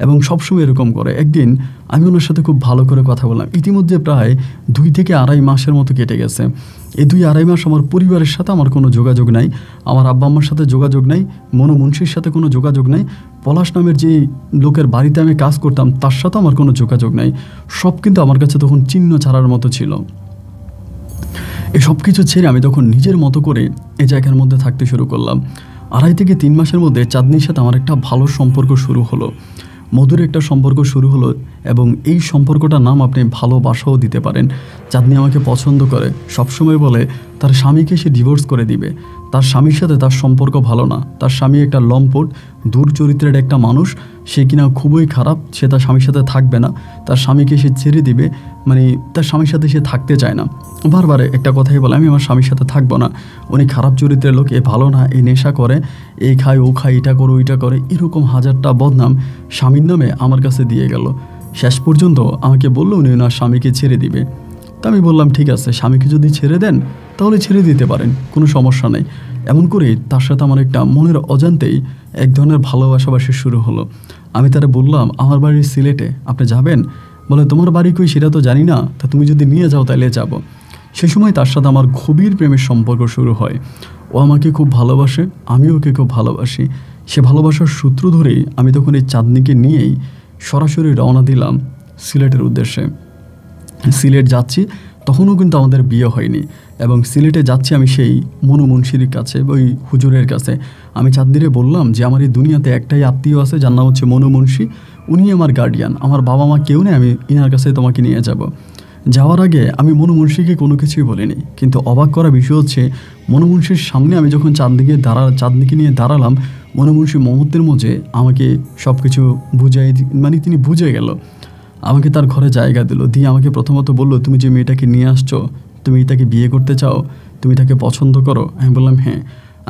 এবং সবসময় এরকম করে। একদিন আমি ওনার সাথে খুব ভালো করে কথা বললাম। ইতিমধ্যে প্রায় 2 থেকে 2.5 মাসের মতো কেটে গেছে। এই 2-2.5 মাস আমার পরিবারের সাথে আমার কোনো যোগাযোগ নাই, আমার আব্বা আম্মার সাথে যোগাযোগ নাই, মনো মুন্সির সাথে কোনো যোগাযোগ নাই, পলাশ নামের যে লোকের বাড়িতে আমি কাজ করতাম তার সাথে আমার কোনো যোগাযোগ নাই। সব কিন্তু আমার কাছে তখন চিহ্ন ছাড়ার মতো ছিল। এই সব কিছু ছেড়ে আমি তখন নিজের মতো করে এই জায়গার মধ্যে থাকতে শুরু করলাম। 2.5 থেকে 3 মাসের মধ্যে চাঁদনির সাথে আমার একটা ভালো সম্পর্ক শুরু হলো, মধুর একটা সম্পর্ক শুরু হলো, এবং এই সম্পর্কটার নাম আপনি ভালোবাসাও দিতে পারেন। চাঁদনি আমাকে পছন্দ করে, সবসময় বলে তার স্বামীকে সে ডিভোর্স করে দিবে। তার স্বামীর সাথে তার সম্পর্ক ভালো না, তার স্বামী একটা লম্পট, দূর চরিত্রের একটা মানুষ, সে কিনা খুবই খারাপ, সে তার স্বামীর সাথে থাকবে না, তার স্বামীকে সে ছেড়ে দিবে, তার স্বামীর সাথে সে থাকতে চায় না। বারবার একটা কথাই বলে আমি আমার স্বামীর সাথে থাকবো না, উনি খারাপ চরিত্রের লোক, এ ভালো না, এ নেশা করে, এই খায় ও খায়, এটা করে ওইটা করে, এরকম হাজারটা বদনাম স্বামীর নামে আমার কাছে দিয়ে গেল। শেষ পর্যন্ত আমাকে বললো উনি ওনার স্বামীকে ছেড়ে দিবে। তা আমি বললাম ঠিক আছে, স্বামীকে যদি ছেড়ে দেন তাহলে ছেড়ে দিতে পারেন, কোনো সমস্যা নেই। এমন করে তার সাথে আমার একটা মনের অজান্তেই এক ধরনের ভালোবাসাবাসি শুরু হলো। আমি তারা বললাম আমার বাড়ি সিলেটে, আপনি যাবেন? বলে তোমার বাড়ি কই সেটা তো জানি না, তা তুমি যদি নিয়ে যাও তাহলে যাব। সে সময় তার সাথে আমার গভীর প্রেমের সম্পর্ক শুরু হয়। ও আমাকে খুব ভালোবাসে, আমিও ওকে খুব ভালোবাসি। সে ভালোবাসার সূত্র ধরেই আমি তখন এই চাঁদনিকে নিয়েই সরাসরি রওনা দিলাম সিলেটের উদ্দেশ্যে। সিলেট যাচ্ছি, তখনও কিন্তু আমাদের বিয়ে হয়নি। এবং সিলেটে যাচ্ছি আমি সেই মনু মুন্সির কাছে, ওই হুজুরের কাছে। আমি চাঁদনিরে বললাম যে আমার এই দুনিয়াতে একটাই আত্মীয় আছে, যার নাম হচ্ছে মনু মুন্সি, উনি আমার গার্ডিয়ান, আমার বাবা মা কেউ নেই, আমি ইনার কাছে তোমাকে নিয়ে যাব। যাওয়ার আগে আমি মনু মুন্সিকে কোনো কিছুই বলিনি, কিন্তু অবাক করা বিষয় হচ্ছে মনু মুন্সির সামনে আমি যখন চাঁদনিকে নিয়ে দাঁড়ালাম, মনু মুন্সি মুহূর্তের মধ্যে আমাকে সব কিছু মানে তিনি বুঝে গেল। আমাকে তার ঘরে জায়গা দিল, দিয়ে আমাকে প্রথমত বলল, তুমি যে মেয়েটাকে নিয়ে আসছো, তুমি তাকে বিয়ে করতে চাও, তুমি তাকে পছন্দ করো? আমি বললাম হ্যাঁ,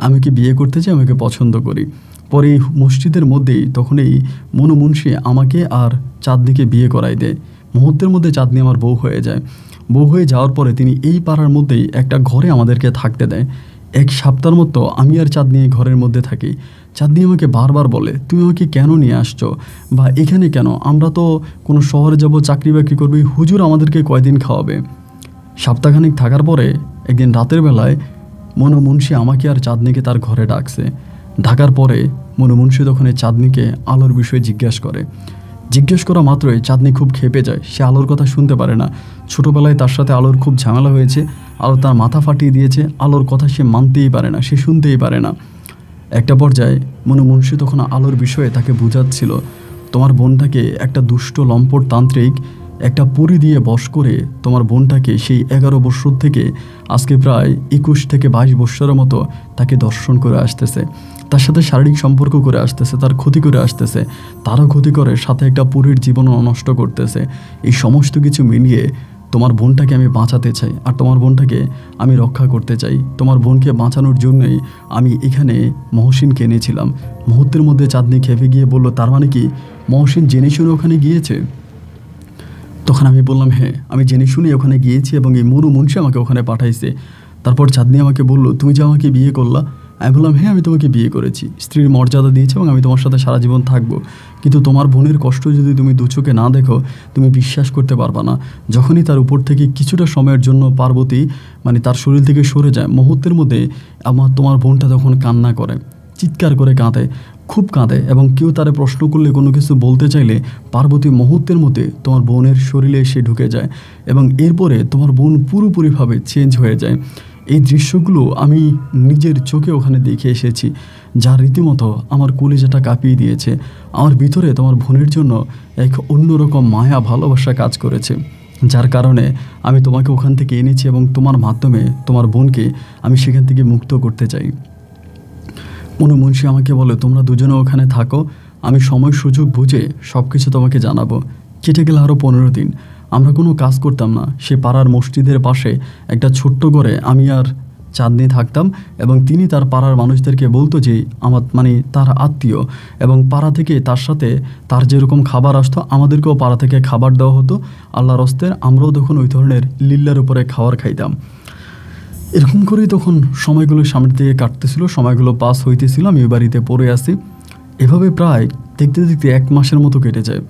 আমি কি বিয়ে করতে চাই, আমাকে পছন্দ করি। পরে এই মসজিদের মধ্যেই তখন এই মনু মুন্সি আমাকে আর চাঁদনিকে বিয়ে করাই দেয়। মুহূর্তের মধ্যে চাঁদনি আমার বউ হয়ে যায়। বউ হয়ে যাওয়ার পরে তিনি এই পাড়ার মধ্যেই একটা ঘরে আমাদেরকে থাকতে দেয়। 1 সপ্তাহের মতো আমি আর চাঁদনি এই ঘরের মধ্যে থাকি। চাঁদনি আমাকে বারবার বলে, তুমি আমাকে কেন নিয়ে আসছো, বা এখানে কেন, আমরা তো কোনো শহরে যাব, চাকরি বাকরি করবি, হুজুর আমাদেরকে কয়দিন খাওয়াবে। সপ্তাহখানিক থাকার পরে একদিন রাতের বেলায় মনু মুন্সি আমাকে আর চাঁদনিকে তার ঘরে ডাকছে। ঢাকার পরে মনু মুন্সি তখন এই চাঁদনিকে আলোর বিষয়ে জিজ্ঞেস করা মাত্রই চাঁদনি খুব ক্ষেপে যায়। সে আলোর কথা শুনতে পারে না। ছোটোবেলায় তার সাথে আলোর খুব ঝামেলা হয়েছে, আলো তার মাথা ফাটিয়ে দিয়েছে, আলোর কথা সে মানতেই পারে না, সে শুনতেই পারে না। একটা পর্যায়ে মনু মুন্সি তখন আলোর বিষয়ে তাকে বুঝাচ্ছিল, তোমার বোনটাকে একটা দুষ্ট লম্পট তান্ত্রিক একটা পরি দিয়ে বশ করে তোমার বোনটাকে সেই 11 বৎসর থেকে আজকে প্রায় 21 থেকে 22 বৎসরের মতো তাকে দর্শন করে আসতেছে, তার সাথে শারীরিক সম্পর্ক করে আসতেছে, তার ক্ষতি করে আসতেছে, তারও ক্ষতি করে, সাথে একটা পরীর জীবনও নষ্ট করতেছে। এই সমস্ত কিছু মিলিয়ে তোমার বোনটাকে আমি বাঁচাতে চাই, আর তোমার বোনটাকে আমি রক্ষা করতে চাই। তোমার বোনকে বাঁচানোর জন্যই আমি এখানে মহসিনকে এনেছিলাম। মুহূর্তের মধ্যে চাঁদনি খেপে গিয়ে বলল, তার মানে কি মহসিন জেনে শুনে ওখানে গিয়েছে? তখন আমি বললাম, হ্যাঁ, আমি জেনে শুনে ওখানে গিয়েছি এবং এই মনু মুন্সি আমাকে ওখানে পাঠাইছে। তারপর চাঁদনি আমাকে বলল, তুমি যে আমাকে বিয়ে করলা? আমি বললাম, হ্যাঁ, আমি তোমাকে বিয়ে করেছি, স্ত্রীর মর্যাদা দিয়েছি এবং আমি তোমার সাথে সারা জীবন থাকবো। কিন্তু তোমার বোনের কষ্ট যদি তুমি দু চোখে না দেখো, তুমি বিশ্বাস করতে পারবা না। যখনই তার উপর থেকে কিছুটা সময়ের জন্য পার্বতী মানে তার শরীর থেকে সরে যায়, মুহূর্তের মধ্যে তোমার বোনটা তখন কান্না করে, চিৎকার করে কাঁদে, খুব কাঁদে, এবং কেউ তারে প্রশ্ন করলে, কোনো কিছু বলতে চাইলে পার্বতী মুহূর্তের মধ্যে তোমার বোনের শরীরে এসে ঢুকে যায় এবং এরপরে তোমার বোন পুরোপুরিভাবে চেঞ্জ হয়ে যায়। এই দৃশ্যগুলো আমি নিজের চোখে ওখানে দেখে এসেছি, যা রীতিমতো আমার কলিজাটা কাঁপিয়ে দিয়েছে। আমার ভিতরে তোমার বোনের জন্য এক অন্যরকম মায়া ভালোবাসা কাজ করেছে, যার কারণে আমি তোমাকে ওখান থেকে এনেছি এবং তোমার মাধ্যমে তোমার বোনকে আমি সেখান থেকে মুক্ত করতে চাই। মনু মুন্সি আমাকে বলে, তোমরা দুজনে ওখানে থাকো, আমি সময় সুযোগ বুঝে সব কিছু তোমাকে জানাবো। কেটে গেল আরও 15 দিন। আমরা কোনো কাজ করতাম না। সে পাড়ার মসজিদের পাশে একটা ছোট্ট ঘরে আমি আর চাঁদনি থাকতাম এবং তিনি তার পাড়ার মানুষদেরকে বলতো যে আমার মানে তার আত্মীয়, এবং পাড়া থেকে তার সাথে তার যেরকম খাবার আসতো আমাদেরকেও পাড়া থেকে খাবার দেওয়া হতো। আল্লাহর হস্তে আমরাও তখন ওই ধরনের লিল্লার উপরে খাবার খাইতাম। এরকম করেই তখন সময়গুলো সামনের দিকে কাটতেছিল, সময়গুলো পাস হইতেছিল, আমি ওই বাড়িতে পড়ে আসি। এভাবে প্রায় দেখতে দেখতে 1 মাসের মতো কেটে যায়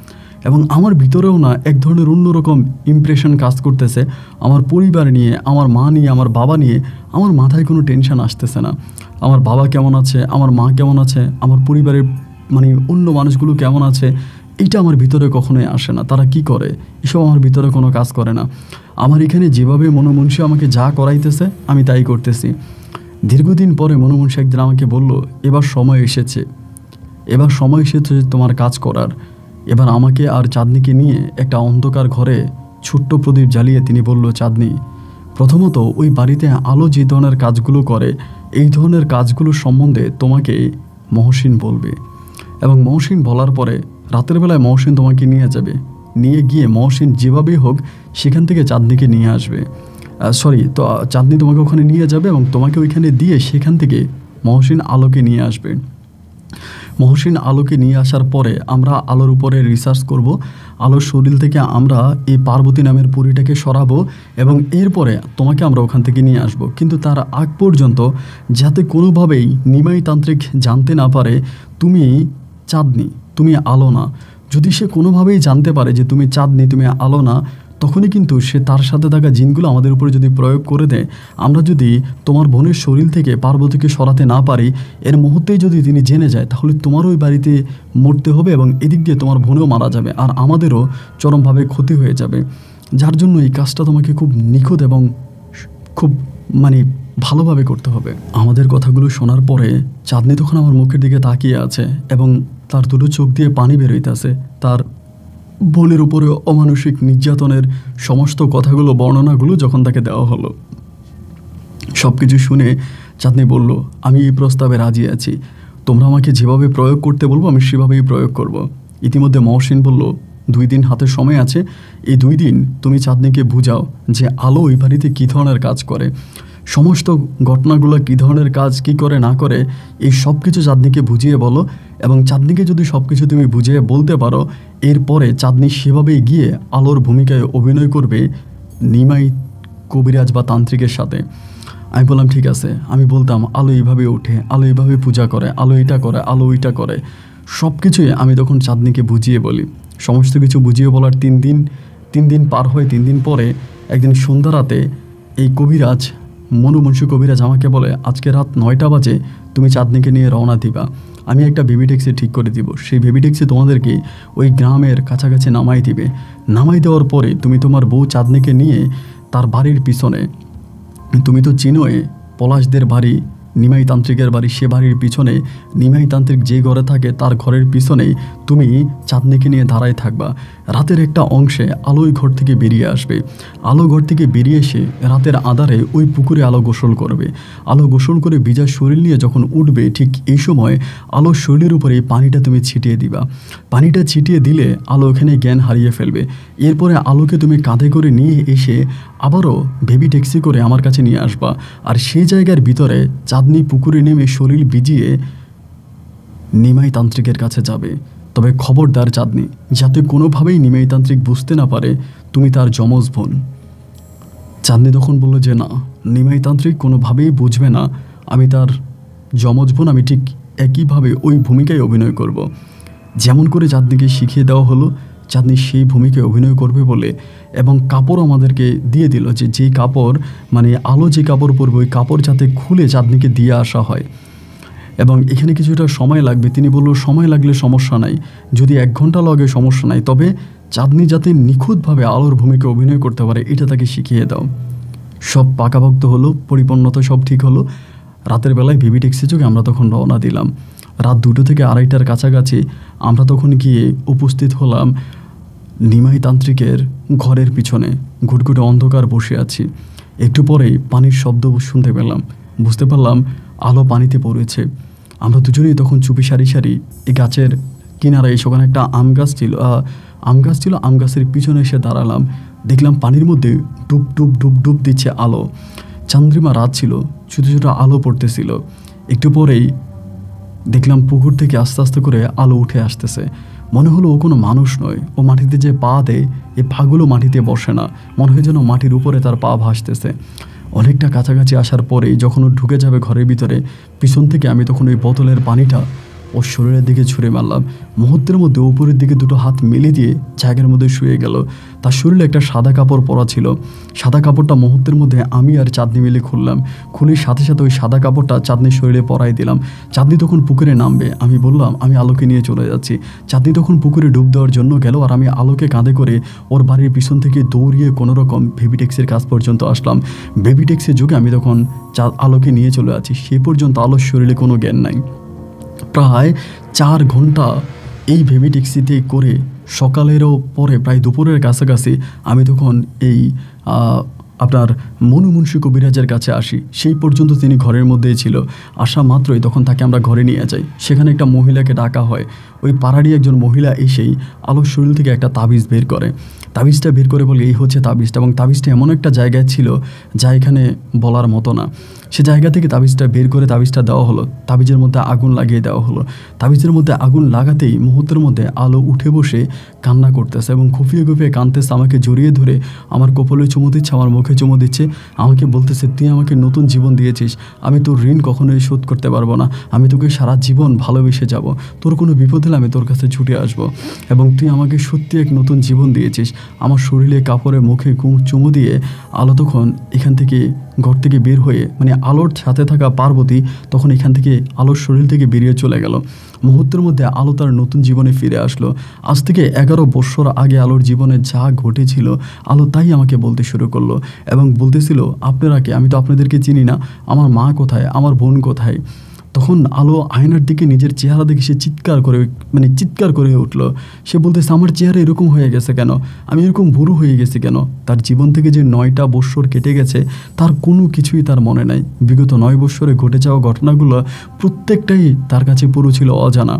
এবং আমার ভিতরেও না এক ধরনের অন্যরকম ইমপ্রেশন কাজ করতেছে। আমার পরিবার নিয়ে, আমার মা নিয়ে, আমার বাবা নিয়ে আমার মাথায় কোনো টেনশন আসতেছে না। আমার বাবা কেমন আছে, আমার মা কেমন আছে, আমার পরিবারের মানে অন্য মানুষগুলো কেমন আছে, এইটা আমার ভিতরে কখনোই আসে না। তারা কি করে, এসব আমার ভিতরে কোনো কাজ করে না। আমার এখানে যেভাবে মনু মুন্সি আমাকে যা করাইতেছে আমি তাই করতেছি। দীর্ঘদিন পরে মনু মুন্সি একদিন আমাকে বলল, এবার সময় এসেছে তোমার কাজ করার। এবার আমাকে আর চাঁদনিকে নিয়ে একটা অন্ধকার ঘরে ছোট্ট প্রদীপ জ্বালিয়ে তিনি বলল, চাঁদনি, প্রথমত ওই বাড়িতে আলো যে ধরনের কাজগুলো করে, এই ধরনের কাজগুলো সম্বন্ধে তোমাকে মহসিন বলবে, এবং মহসিন বলার পরে রাতের বেলায় মহসিন তোমাকে নিয়ে যাবে, নিয়ে গিয়ে মহসিন যেভাবেই হোক সেখান থেকে চাঁদনিকে নিয়ে আসবে। তো চাঁদনি তোমাকে ওখানে নিয়ে যাবে এবং তোমাকে ওইখানে দিয়ে সেখান থেকে মহসিন আলোকে নিয়ে আসবে। মহসিন আলোকে নিয়ে আসার পরে আমরা আলোর উপরে রিসার্চ করব। আলোর শরীর থেকে আমরা এই পার্বতী নামের পরীটাকে সরাবো এবং এরপরে তোমাকে আমরা ওখান থেকে নিয়ে আসব। কিন্তু তার আগ পর্যন্ত যাতে কোনোভাবেই নিমাই তান্ত্রিক জানতে না পারে তুমি চাঁদনি, তুমি আলো না। যদি সে কোনোভাবেই জানতে পারে যে তুমি চাঁদনি, তুমি আলো না, তখনই কিন্তু সে তার সাথে থাকা জিনগুলো আমাদের উপরে যদি প্রয়োগ করে দেয়, আমরা যদি তোমার বোনের শরীর থেকে পার্বতীকে সরাতে না পারি, এর মুহূর্তেই যদি তিনি জেনে যায়, তাহলে তোমারও ওই বাড়িতে মরতে হবে এবং এদিক দিয়ে তোমার বোনও মারা যাবে আর আমাদেরও চরমভাবে ক্ষতি হয়ে যাবে। যার জন্য এই কাজটা তোমাকে খুব নিখুঁত এবং খুব মানে ভালোভাবে করতে হবে। আমাদের কথাগুলো শোনার পরে চাঁদনি তখন আমার মুখের দিকে তাকিয়ে আছে এবং তার দুটো চোখ দিয়ে পানি বেরোইতেছে। তার বোনের উপরে অমানসিক নির্যাতনের সমস্ত কথাগুলো, বর্ণনাগুলো যখন তাকে দেওয়া হলো, সব কিছু শুনে চাঁদনি বলল, আমি এই প্রস্তাবে রাজি আছি। তোমরা আমাকে যেভাবে প্রয়োগ করতে বলবো আমি সেভাবেই প্রয়োগ করব। ইতিমধ্যে মহসিন বলল, 2 দিন হাতে সময় আছে। এই 2 দিন তুমি চাঁদনিকে বুঝাও যে আলো ওই বাড়িতে কী ধরনের কাজ করে, সমস্ত ঘটনাগুলো কী ধরনের কাজ কী করে না করে, এই সব কিছু চাঁদনিকে বুঝিয়ে বলো। এবং চাঁদনিকে যদি সব কিছু তুমি বুঝিয়ে বলতে পারো, এরপরে চাঁদনি সেভাবেই গিয়ে আলোর ভূমিকায় অভিনয় করবে নিমাই কবিরাজ বা তান্ত্রিকের সাথে। আমি বললাম ঠিক আছে। আমি বলতাম আলো এইভাবে ওঠে, আলো এইভাবে পূজা করে, আলো এটা করে, আলো ওইটা করে, সব কিছুই আমি তখন চাঁদনিকে বুঝিয়ে বলি। সমস্ত কিছু বুঝিয়ে বলার 3 দিন পার হয়। 3 দিন পরে একদিন সন্ধ্যা রাতে এই কবিরাজ, মনুমুন্সী কবিরাজ আমাকে বলে, আজকে রাত 9টা বাজে তুমি চাঁদনিকে নিয়ে রওনা দিবা। আমি একটা বেবি ট্যাক্সি ঠিক করে দিব। সেই বেবি ট্যাক্সি তোমাদেরকে ওই গ্রামের কাছাকাছি নামাই দিবে। নামাই দেওয়ার পরে তুমি তোমার বউ চাঁদনিকে নিয়ে তার বাড়ির পিছনে, তুমি তো চিনোই পলাশদের বাড়ি, নিমাই তান্ত্রিকের বাড়ি, সে বাড়ির পিছনে নিমাই তান্ত্রিক যে ঘরে থাকে তার ঘরের পিছনেই তুমি চাঁদনিকে নিয়ে দাঁড়ায় থাকবা। রাতের একটা অংশে আলোই ঘর থেকে বেরিয়ে আসবে। আলো ঘর থেকে বেরিয়ে এসে রাতের আঁধারে ওই পুকুরে আলো গোসল করবে। আলো গোসল করে ভিজা শরীর নিয়ে যখন উঠবে, ঠিক এই সময় আলোর শরীরের উপরে এই পানিটা তুমি ছিটিয়ে দিবা। পানিটা ছিটিয়ে দিলে আলো ওখানে জ্ঞান হারিয়ে ফেলবে। এরপরে আলোকে তুমি কাঁধে করে নিয়ে এসে আবারও বেবি ট্যাক্সি করে আমার কাছে নিয়ে আসবা। আর সেই জায়গার ভিতরে চাঁদনি পুকুরে নেমে শরীর ভিজিয়ে নিমাই তান্ত্রিকের কাছে যাবে। তবে খবরদার চাঁদনি, যাতে কোনোভাবেই নিমাই তান্ত্রিক বুঝতে না পারে তুমি তার যমজ বোন। চাঁদনি তখন বলল যে না, নিমাই তান্ত্রিক কোনোভাবেই বুঝবে না আমি তার যমজ বোন। আমি ঠিক একইভাবে ওই ভূমিকায় অভিনয় করব। যেমন করে চাঁদনিকে শিখিয়ে দেওয়া হলো, চাঁদনি সেই ভূমিকায় অভিনয় করবে বলে এবং কাপড় আমাদেরকে দিয়ে দিল, যে যেই কাপড় মানে আলো যে কাপড় পরবে ওই কাপড় যাতে খুলে চাঁদনিকে দিয়ে আসা হয়। এবং এখানে কিছুটা সময় লাগবে। তিনি বলল সময় লাগলে সমস্যা নাই, যদি 1 ঘন্টা লাগে সমস্যা নাই, তবে চাঁদনি যাতে নিখুঁতভাবে আলোর ভূমিকা অভিনয় করতে পারে এটা তাকে শিখিয়ে দাও। সব পাকাভক্ত হলো, পরিপূর্ণতা সব ঠিক হলো। রাতের বেলায় বেবি ট্যাক্সি যোগে আমরা তখন রওনা দিলাম। রাত 2টো থেকে 2:30টার কাছাকাছি আমরা তখন গিয়ে উপস্থিত হলাম নিমাই তান্ত্রিকের ঘরের পিছনে। ঘুটঘুটে অন্ধকার বসে আছি। একটু পরেই পানির শব্দ শুনতে পেলাম। বুঝতে পারলাম আলো পানিতে পড়েছে। আমরা দুজনেই তখন চুপি সারি সারি এই গাছের কিনারায়, সেখানে একটা আম গাছ ছিল, আম গাছের পিছনে এসে দাঁড়ালাম। দেখলাম পানির মধ্যে ডুব ডুব ডুব ডুব দিচ্ছে আলো। চান্দ্রিমা রাত ছিল, ছোটো ছোটো আলো পড়তেছিল। একটু পরেই দেখলাম পুকুর থেকে আস্তে আস্তে করে আলো উঠে আসতেছে। মনে হলো ও কোনো মানুষ নয়। ও মাটিতে যে পা দেয়, এই পাগুলো মাটিতে বসে না, মনে হয় যেন মাটির উপরে তার পা ভাসতেছে। অনেকটা কাছাকাছি আসার পরেই যখন ও ঢুকে যাবে ঘরের ভিতরে, পিছন থেকে আমি তখন ওই বোতলের পানিটা ওর শরীরের দিকে ছুঁড়ে মারলাম। মুহূর্তের মধ্যে উপরের দিকে 2টো হাত মেলে দিয়ে জায়গার মধ্যে শুয়ে গেল। তার শরীরে একটা সাদা কাপড় পরা ছিল। সাদা কাপড়টা মুহূর্তের মধ্যে আমি আর চাঁদনি মিলে খুললাম। খুলে সাথে সাথে ওই সাদা কাপড়টা চাঁদনির শরীরে পরাই দিলাম। চাঁদনি তখন পুকুরে নামবে। আমি বললাম আমি আলোকে নিয়ে চলে যাচ্ছি। চাঁদনি তখন পুকুরে ডুব দেওয়ার জন্য গেল, আর আমি আলোকে কাঁধে করে ওর বাড়ির পিছন থেকে দৌড়িয়ে কোনো রকম বেবি ট্যাক্সির কাছ পর্যন্ত আসলাম। বেবি ট্যাক্সির যুগে আমি তখন আলোকে নিয়ে চলে আছি। সে পর্যন্ত আলোর শরীরে কোনো জ্ঞান নাই। প্রায় 4 ঘন্টা এই বেবি ট্যাক্সিতে করে সকালেরও পরে প্রায় দুপুরের কাছাকাছি আমি তখন এই আপনার মনুমুন্সী কবিরাজের কাছে আসি। সেই পর্যন্ত তিনি ঘরের মধ্যেই ছিল। আসা মাত্রই তখন তাকে আমরা ঘরে নিয়ে যাই। সেখানে একটা মহিলাকে ডাকা হয়। ওই পাড়ারই একজন মহিলা এসেই আলোর শরীর থেকে একটা তাবিজ বের করে। তাবিজটা বের করে বলে এই হচ্ছে তাবিজটা, এবং তাবিজটা এমন একটা জায়গায় ছিল যা এখানে বলার মতো না। সে জায়গা থেকে তাবিজটা বের করে তাবিজটা দেওয়া হলো। তাবিজের মধ্যে আগুন লাগিয়ে দেওয়া হলো। তাবিজের মধ্যে আগুন লাগাতেই মুহূর্তের মধ্যে আলো উঠে বসে কান্না করতেছে এবং খুফিয়ে খুফিয়ে কাঁদতেছে। আমাকে জড়িয়ে ধরে আমার কপালে চুমু দিচ্ছে, আমার মুখে চুমু দিচ্ছে। আমাকে বলতেছে তুই আমাকে নতুন জীবন দিয়েছিস, আমি তোর ঋণ কখনোই শোধ করতে পারবো না, আমি তোকে সারা জীবন ভালোবেসে যাব, তোর কোনো বিপদ হলে আমি তোর কাছে ছুটে আসবো এবং তুই আমাকে সত্যি এক নতুন জীবন দিয়েছিস। আমার শরীরে কাপড়ে মুখে চুমু দিয়ে আলো তখন এখান থেকে ঘর থেকে বের হয়ে মানে আলোর সাথে থাকা পার্বতী তখন এখান থেকে আলোর শরীর থেকে বেরিয়ে চলে গেল। মুহূর্তের মধ্যে আলো তার নতুন জীবনে ফিরে আসলো। আজ থেকে 11 বছর আগে আলোর জীবনে যা ঘটেছিল আলো তাই আমাকে বলতে শুরু করলো এবং বলতেছিল, আপনারা কে? আমি তো আপনাদেরকে চিনি না। আমার মা কোথায়? আমার বোন কোথায়? তখন আলো আয়নার দিকে নিজের চেহারা দেখে সে চিৎকার করে উঠলো। সে বলতেছে, আমার চেহারা এরকম হয়ে গেছে কেন? আমি এরকম বুড়ো হয়ে গেছি কেন? তার জীবন থেকে যে 9টা বৎসর কেটে গেছে তার কোনো কিছুই তার মনে নাই। বিগত 9 বৎসরে ঘটে যাওয়া ঘটনাগুলো প্রত্যেকটাই তার কাছে পুরো ছিল অজানা।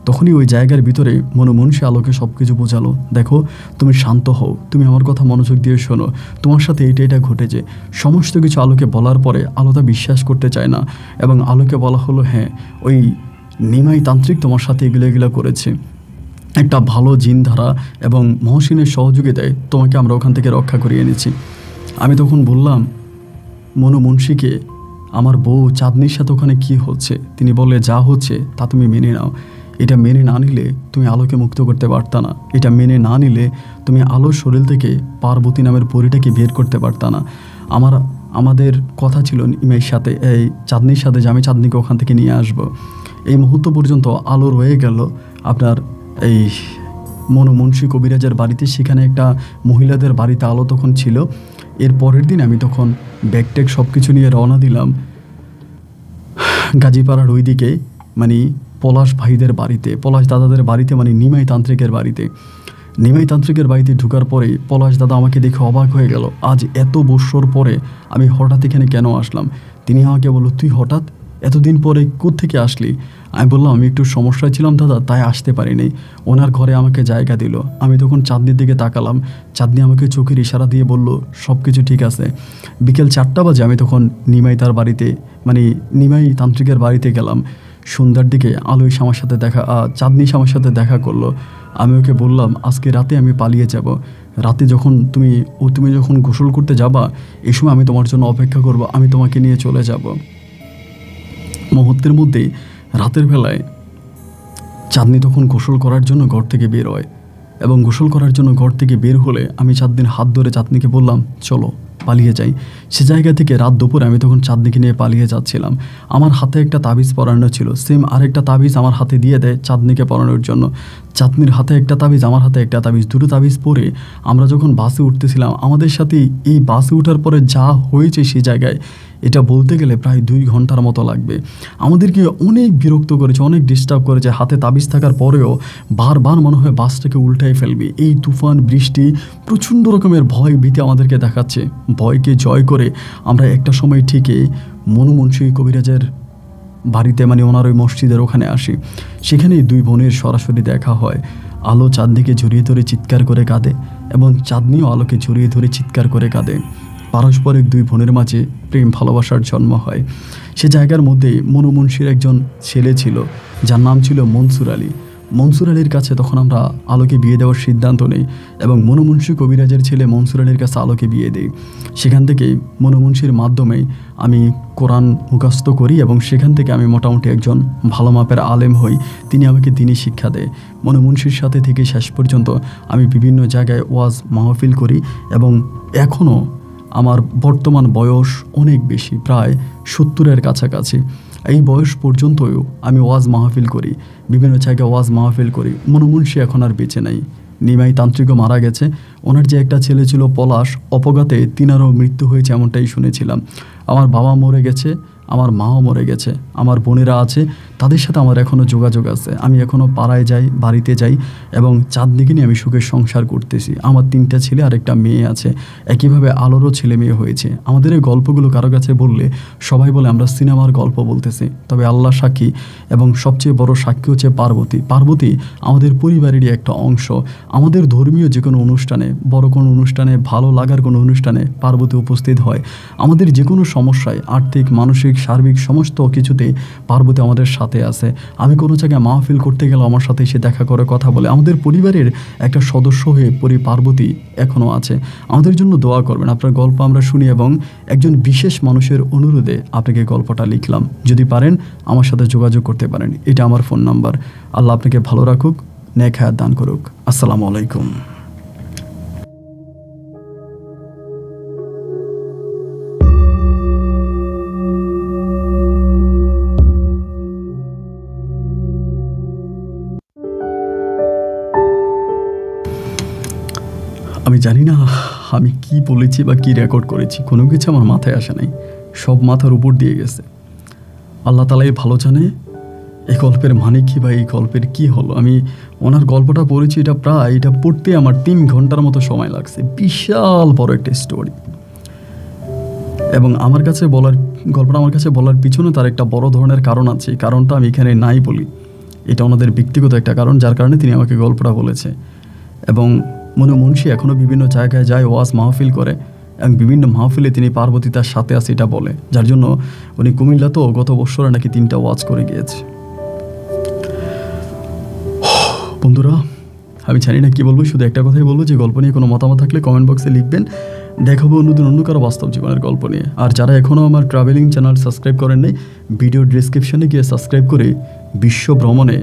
তখনই ওই জায়গার ভিতরে মনমনসী আলোকে সব কিছু বোঝালো, দেখো তুমি শান্ত হও, তুমি আমার কথা মনোযোগ দিয়ে শোনো, তোমার সাথে এটা ঘটেছে। সমস্ত কিছু আলোকে বলার পরে আলো তা বিশ্বাস করতে চায় না এবং আলোকে বলা হলো, হ্যাঁ ওই নিমাই তান্ত্রিক তোমার সাথে এগুলো করেছে। একটা ভালো জিনধারা এবং মহসিনের সহযোগিতায় তোমাকে আমরা ওখান থেকে রক্ষা করিয়ে এনেছি। আমি তখন বললাম মনমনসীকে, আমার বউ চাঁদনির সাথে ওখানে কী হচ্ছে? তিনি বললে, যা হচ্ছে তা তুমি মেনে নাও। এটা মেনে না নিলে তুমি আলোকে মুক্ত করতে পারতা না। এটা মেনে না নিলে তুমি আলোর শরীর থেকে পার্বতী নামের পরীটাকে বের করতে পারতা না। আমাদের কথা ছিল নিমাইয়ের সাথে, এই চাঁদনির সাথে, যে আমি চাঁদনিকে ওখান থেকে নিয়ে আসব। এই মুহূর্ত পর্যন্ত আলো রয়ে গেল আপনার এই মনমনসী কবিরাজের বাড়িতে। সেখানে একটা মহিলাদের বাড়িতে আলো তখন ছিল। এর পরের দিন আমি তখন ব্যাগট্যাগ সব কিছু নিয়ে রওনা দিলাম গাজীপাড়ার ওই দিকে, মানে পলাশ ভাইদের বাড়িতে, পলাশ দাদাদের বাড়িতে, মানে নিমাই তান্ত্রিকের বাড়িতে। নিমাই তান্ত্রিকের বাড়িতে ঢোকার পরেই পলাশ দাদা আমাকে দেখে অবাক হয়ে গেল। আজ এত বৎসর পরে আমি হঠাৎ এখানে কেন আসলাম? তিনি আমাকে বলল, তুই হঠাৎ এতদিন পরে কোত্থেকে আসলি? আমি বললাম, আমি একটু সমস্যায় ছিলাম দাদা, তাই আসতে পারিনি। ওনার ঘরে আমাকে জায়গা দিল। আমি তখন চাঁদনির দিকে তাকালাম। চাঁদনি আমাকে চোখের ইশারা দিয়ে বলল, সব কিছু ঠিক আছে। বিকেল 4টা বাজে আমি তখন নিমাই তান্ত্রিকের বাড়িতে গেলাম। সন্ধ্যার দিকে আলোই আমার সাথে চাঁদনি আমার সাথে দেখা করলো। আমি ওকে বললাম, আজকে রাতে আমি পালিয়ে যাব। রাতে যখন তুমি যখন গোসল করতে যাবা, এই সময় আমি তোমার জন্য অপেক্ষা করব, আমি তোমাকে নিয়ে চলে যাব। মুহূর্তের মধ্যেই রাতের বেলায় চাঁদনি তখন গোসল করার জন্য ঘর থেকে বের হয় এবং গোসল করার জন্য ঘর থেকে বের হলে আমি চাঁদনির হাত ধরে চাঁদনিকে বললাম, চলো পালিয়ে যাই। সে জায়গা থেকে রাত দুপুরে আমি তখন চাঁদনিকে নিয়ে পালিয়ে যাচ্ছিলাম। আমার হাতে একটা তাবিজ পরানো ছিল, সেম আরেকটা তাবিজ আমার হাতে দিয়ে দেয় চাঁদনিকে পরানোর জন্য। চাঁদনির হাতে একটা তাবিজ, আমার হাতে একটা তাবিজ, দুটো তাবিজ পরে আমরা যখন বাসে উঠতেছিলাম, আমাদের সাথে এই বাসে ওঠার পরে যা হয়েছে সেই জায়গায়, এটা বলতে গেলে প্রায় 2 ঘন্টার মতো লাগবে। আমাদেরকে অনেক বিরক্ত করেছে, অনেক ডিস্টার্ব করেছে। হাতে তাবিজ থাকার পরেও বারবার মনে হয় বাসটাকে উল্টাই ফেলবে। এই তুফান, বৃষ্টি, প্রচণ্ড রকমের ভয় ভীতি আমাদেরকে দেখাচ্ছে। ভয়কে জয় করে আমরা একটা সময় ঠিকই মনমনসী কবিরাজের বাড়িতে, মানে ওনার ওই মসজিদের ওখানে আসি। সেখানেই 2 বোনের সরাসরি দেখা হয়। আলো চাঁদনিকে জড়িয়ে ধরে চিৎকার করে কাঁদে এবং চাঁদনিও আলোকে জড়িয়ে ধরে চিৎকার করে কাঁদে। পারস্পরিক 2 বোনের মাঝে প্রেম ভালোবাসার জন্ম হয়। সে জায়গার মধ্যে মনমনসীর একজন ছেলে ছিল, যার নাম ছিল মনসুর আলী। মনসুর আলীর কাছে তখন আমরা আলোকে বিয়ে দেওয়ার সিদ্ধান্ত নেই এবং মনমনসী কবিরাজের ছেলে মনসুর আলীর কাছে আলোকে বিয়ে দেই। সেখান থেকেই মনমনসীর মাধ্যমেই আমি কোরআন মুখস্থ করি এবং সেখান থেকে আমি মোটামুটি একজন ভালো মাপের আলেম হই। তিনি আমাকে দিনী শিক্ষা দেয়। মনমনসীর সাথে থেকে শেষ পর্যন্ত আমি বিভিন্ন জায়গায় ওয়াজ মাহফিল করি এবং এখনও আমার বর্তমান বয়স অনেক বেশি, প্রায় 70-এর কাছাকাছি। এই বয়স পর্যন্তও আমি ওয়াজ মাহফিল করি, বিভিন্ন জায়গায় ওয়াজ মাহফিল করি। মনমনসী এখন আর বেঁচে নাই। নিমাই তান্ত্রিকও মারা গেছে। ওনার যে একটা ছেলে ছিল পলাশ, অপঘাতে তিনারও মৃত্যু হয়েছে এমনটাই শুনেছিলাম। আমার বাবা মরে গেছে, আমার মাও মরে গেছে, আমার বোনেরা আছে, তাদের সাথে আমার এখনও যোগাযোগ আছে। আমি এখনও পাড়ায় যাই, বাড়িতে যাই এবং চাঁদনিকে নিয়ে আমি সুখের সংসার করতেছি। আমার 3টা ছেলে আর একটা মেয়ে আছে। একইভাবে আলোরও ছেলে মেয়ে হয়েছে। আমাদের এই গল্পগুলো কারো কাছে বললে সবাই বলে আমরা সিনেমার গল্প বলতেছি, তবে আল্লাহ সাক্ষী এবং সবচেয়ে বড় সাক্ষী হচ্ছে পার্বতী। পার্বতী আমাদের পরিবারেরই একটা অংশ। আমাদের ধর্মীয় যে কোনো অনুষ্ঠানে, বড় কোনো অনুষ্ঠানে, ভালো লাগার কোনো অনুষ্ঠানে পার্বতী উপস্থিত হয়। আমাদের যে কোনো সমস্যায়, আর্থিক, মানসিক, সার্বিক সমস্ত কিছুতে পার্বতী আমাদের সাথে সাথে আছে। আমি কোনো জায়গায় মাহফিল করতে গেলে আমার সাথে এসে দেখা করে কথা বলে। আমাদের পরিবারের একটা সদস্য হয়ে পার্বতী এখনও আছে। আমাদের জন্য দোয়া করবেন। আপনার গল্প আমরা শুনি এবং একজন বিশেষ মানুষের অনুরোধে আপনাকে গল্পটা লিখলাম। যদি পারেন আমার সাথে যোগাযোগ করতে পারেন। এটা আমার ফোন নাম্বার। আল্লাহ আপনাকে ভালো রাখুক, নেক হায়াত দান করুক। আসসালামু আলাইকুম। আমি জানি না আমি কি বলেছি বা কি রেকর্ড করেছি, কোনো কিছু আমার মাথায় আসে নাই, সব মাথার উপর দিয়ে গেছে। আল্লাহ তালাই ভালো জানে এই গল্পের মানে কি বা এই গল্পের কি হলো। আমি ওনার গল্পটা পড়েছি, এটা পড়তে আমার 3 ঘন্টার মতো সময় লাগছে। বিশাল বড় একটা স্টোরি, এবং আমার কাছে গল্পটা আমার কাছে বলার পিছনে তার একটা বড় ধরনের কারণ আছে। কারণটা আমি এখানে নাই বলি, এটা ওনাদের ব্যক্তিগত একটা কারণ, যার কারণে তিনি আমাকে গল্পটা বলেছে। এবং মুন্সি এখনও বিভিন্ন জায়গায় যায়, ওয়াজ মাহফিল করে, এবং বিভিন্ন মাহফিলে তিনি পার্বতী তার সাথে আছে এটা বলে, যার জন্য উনি কুমিল্লা তো গত বছরে নাকি 3টা ওয়াজ করে গিয়েছে। বন্ধুরা, আমি জানি না কী বলবো, শুধু একটা কথাই বলবো যে গল্প নিয়ে কোনো মতামত থাকলে কমেন্ট বক্সে লিখবেন। দেখাবো অন্য কারো বাস্তব জীবনের গল্প নিয়ে। আর যারা এখনও আমার ট্রাভেলিং চ্যানেল সাবস্ক্রাইব করেন নাই, ভিডিও ডিসক্রিপশনে গিয়ে সাবস্ক্রাইব করে বিশ্ব ভ্রমণে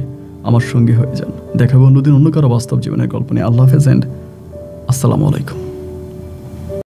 আমার সঙ্গে হয়ে যান। দেখাবো অন্য কারো বাস্তব জীবনের গল্প নিয়ে। আল্লাহ হাফেজ এন্ড আসসালামু আলাইকুম।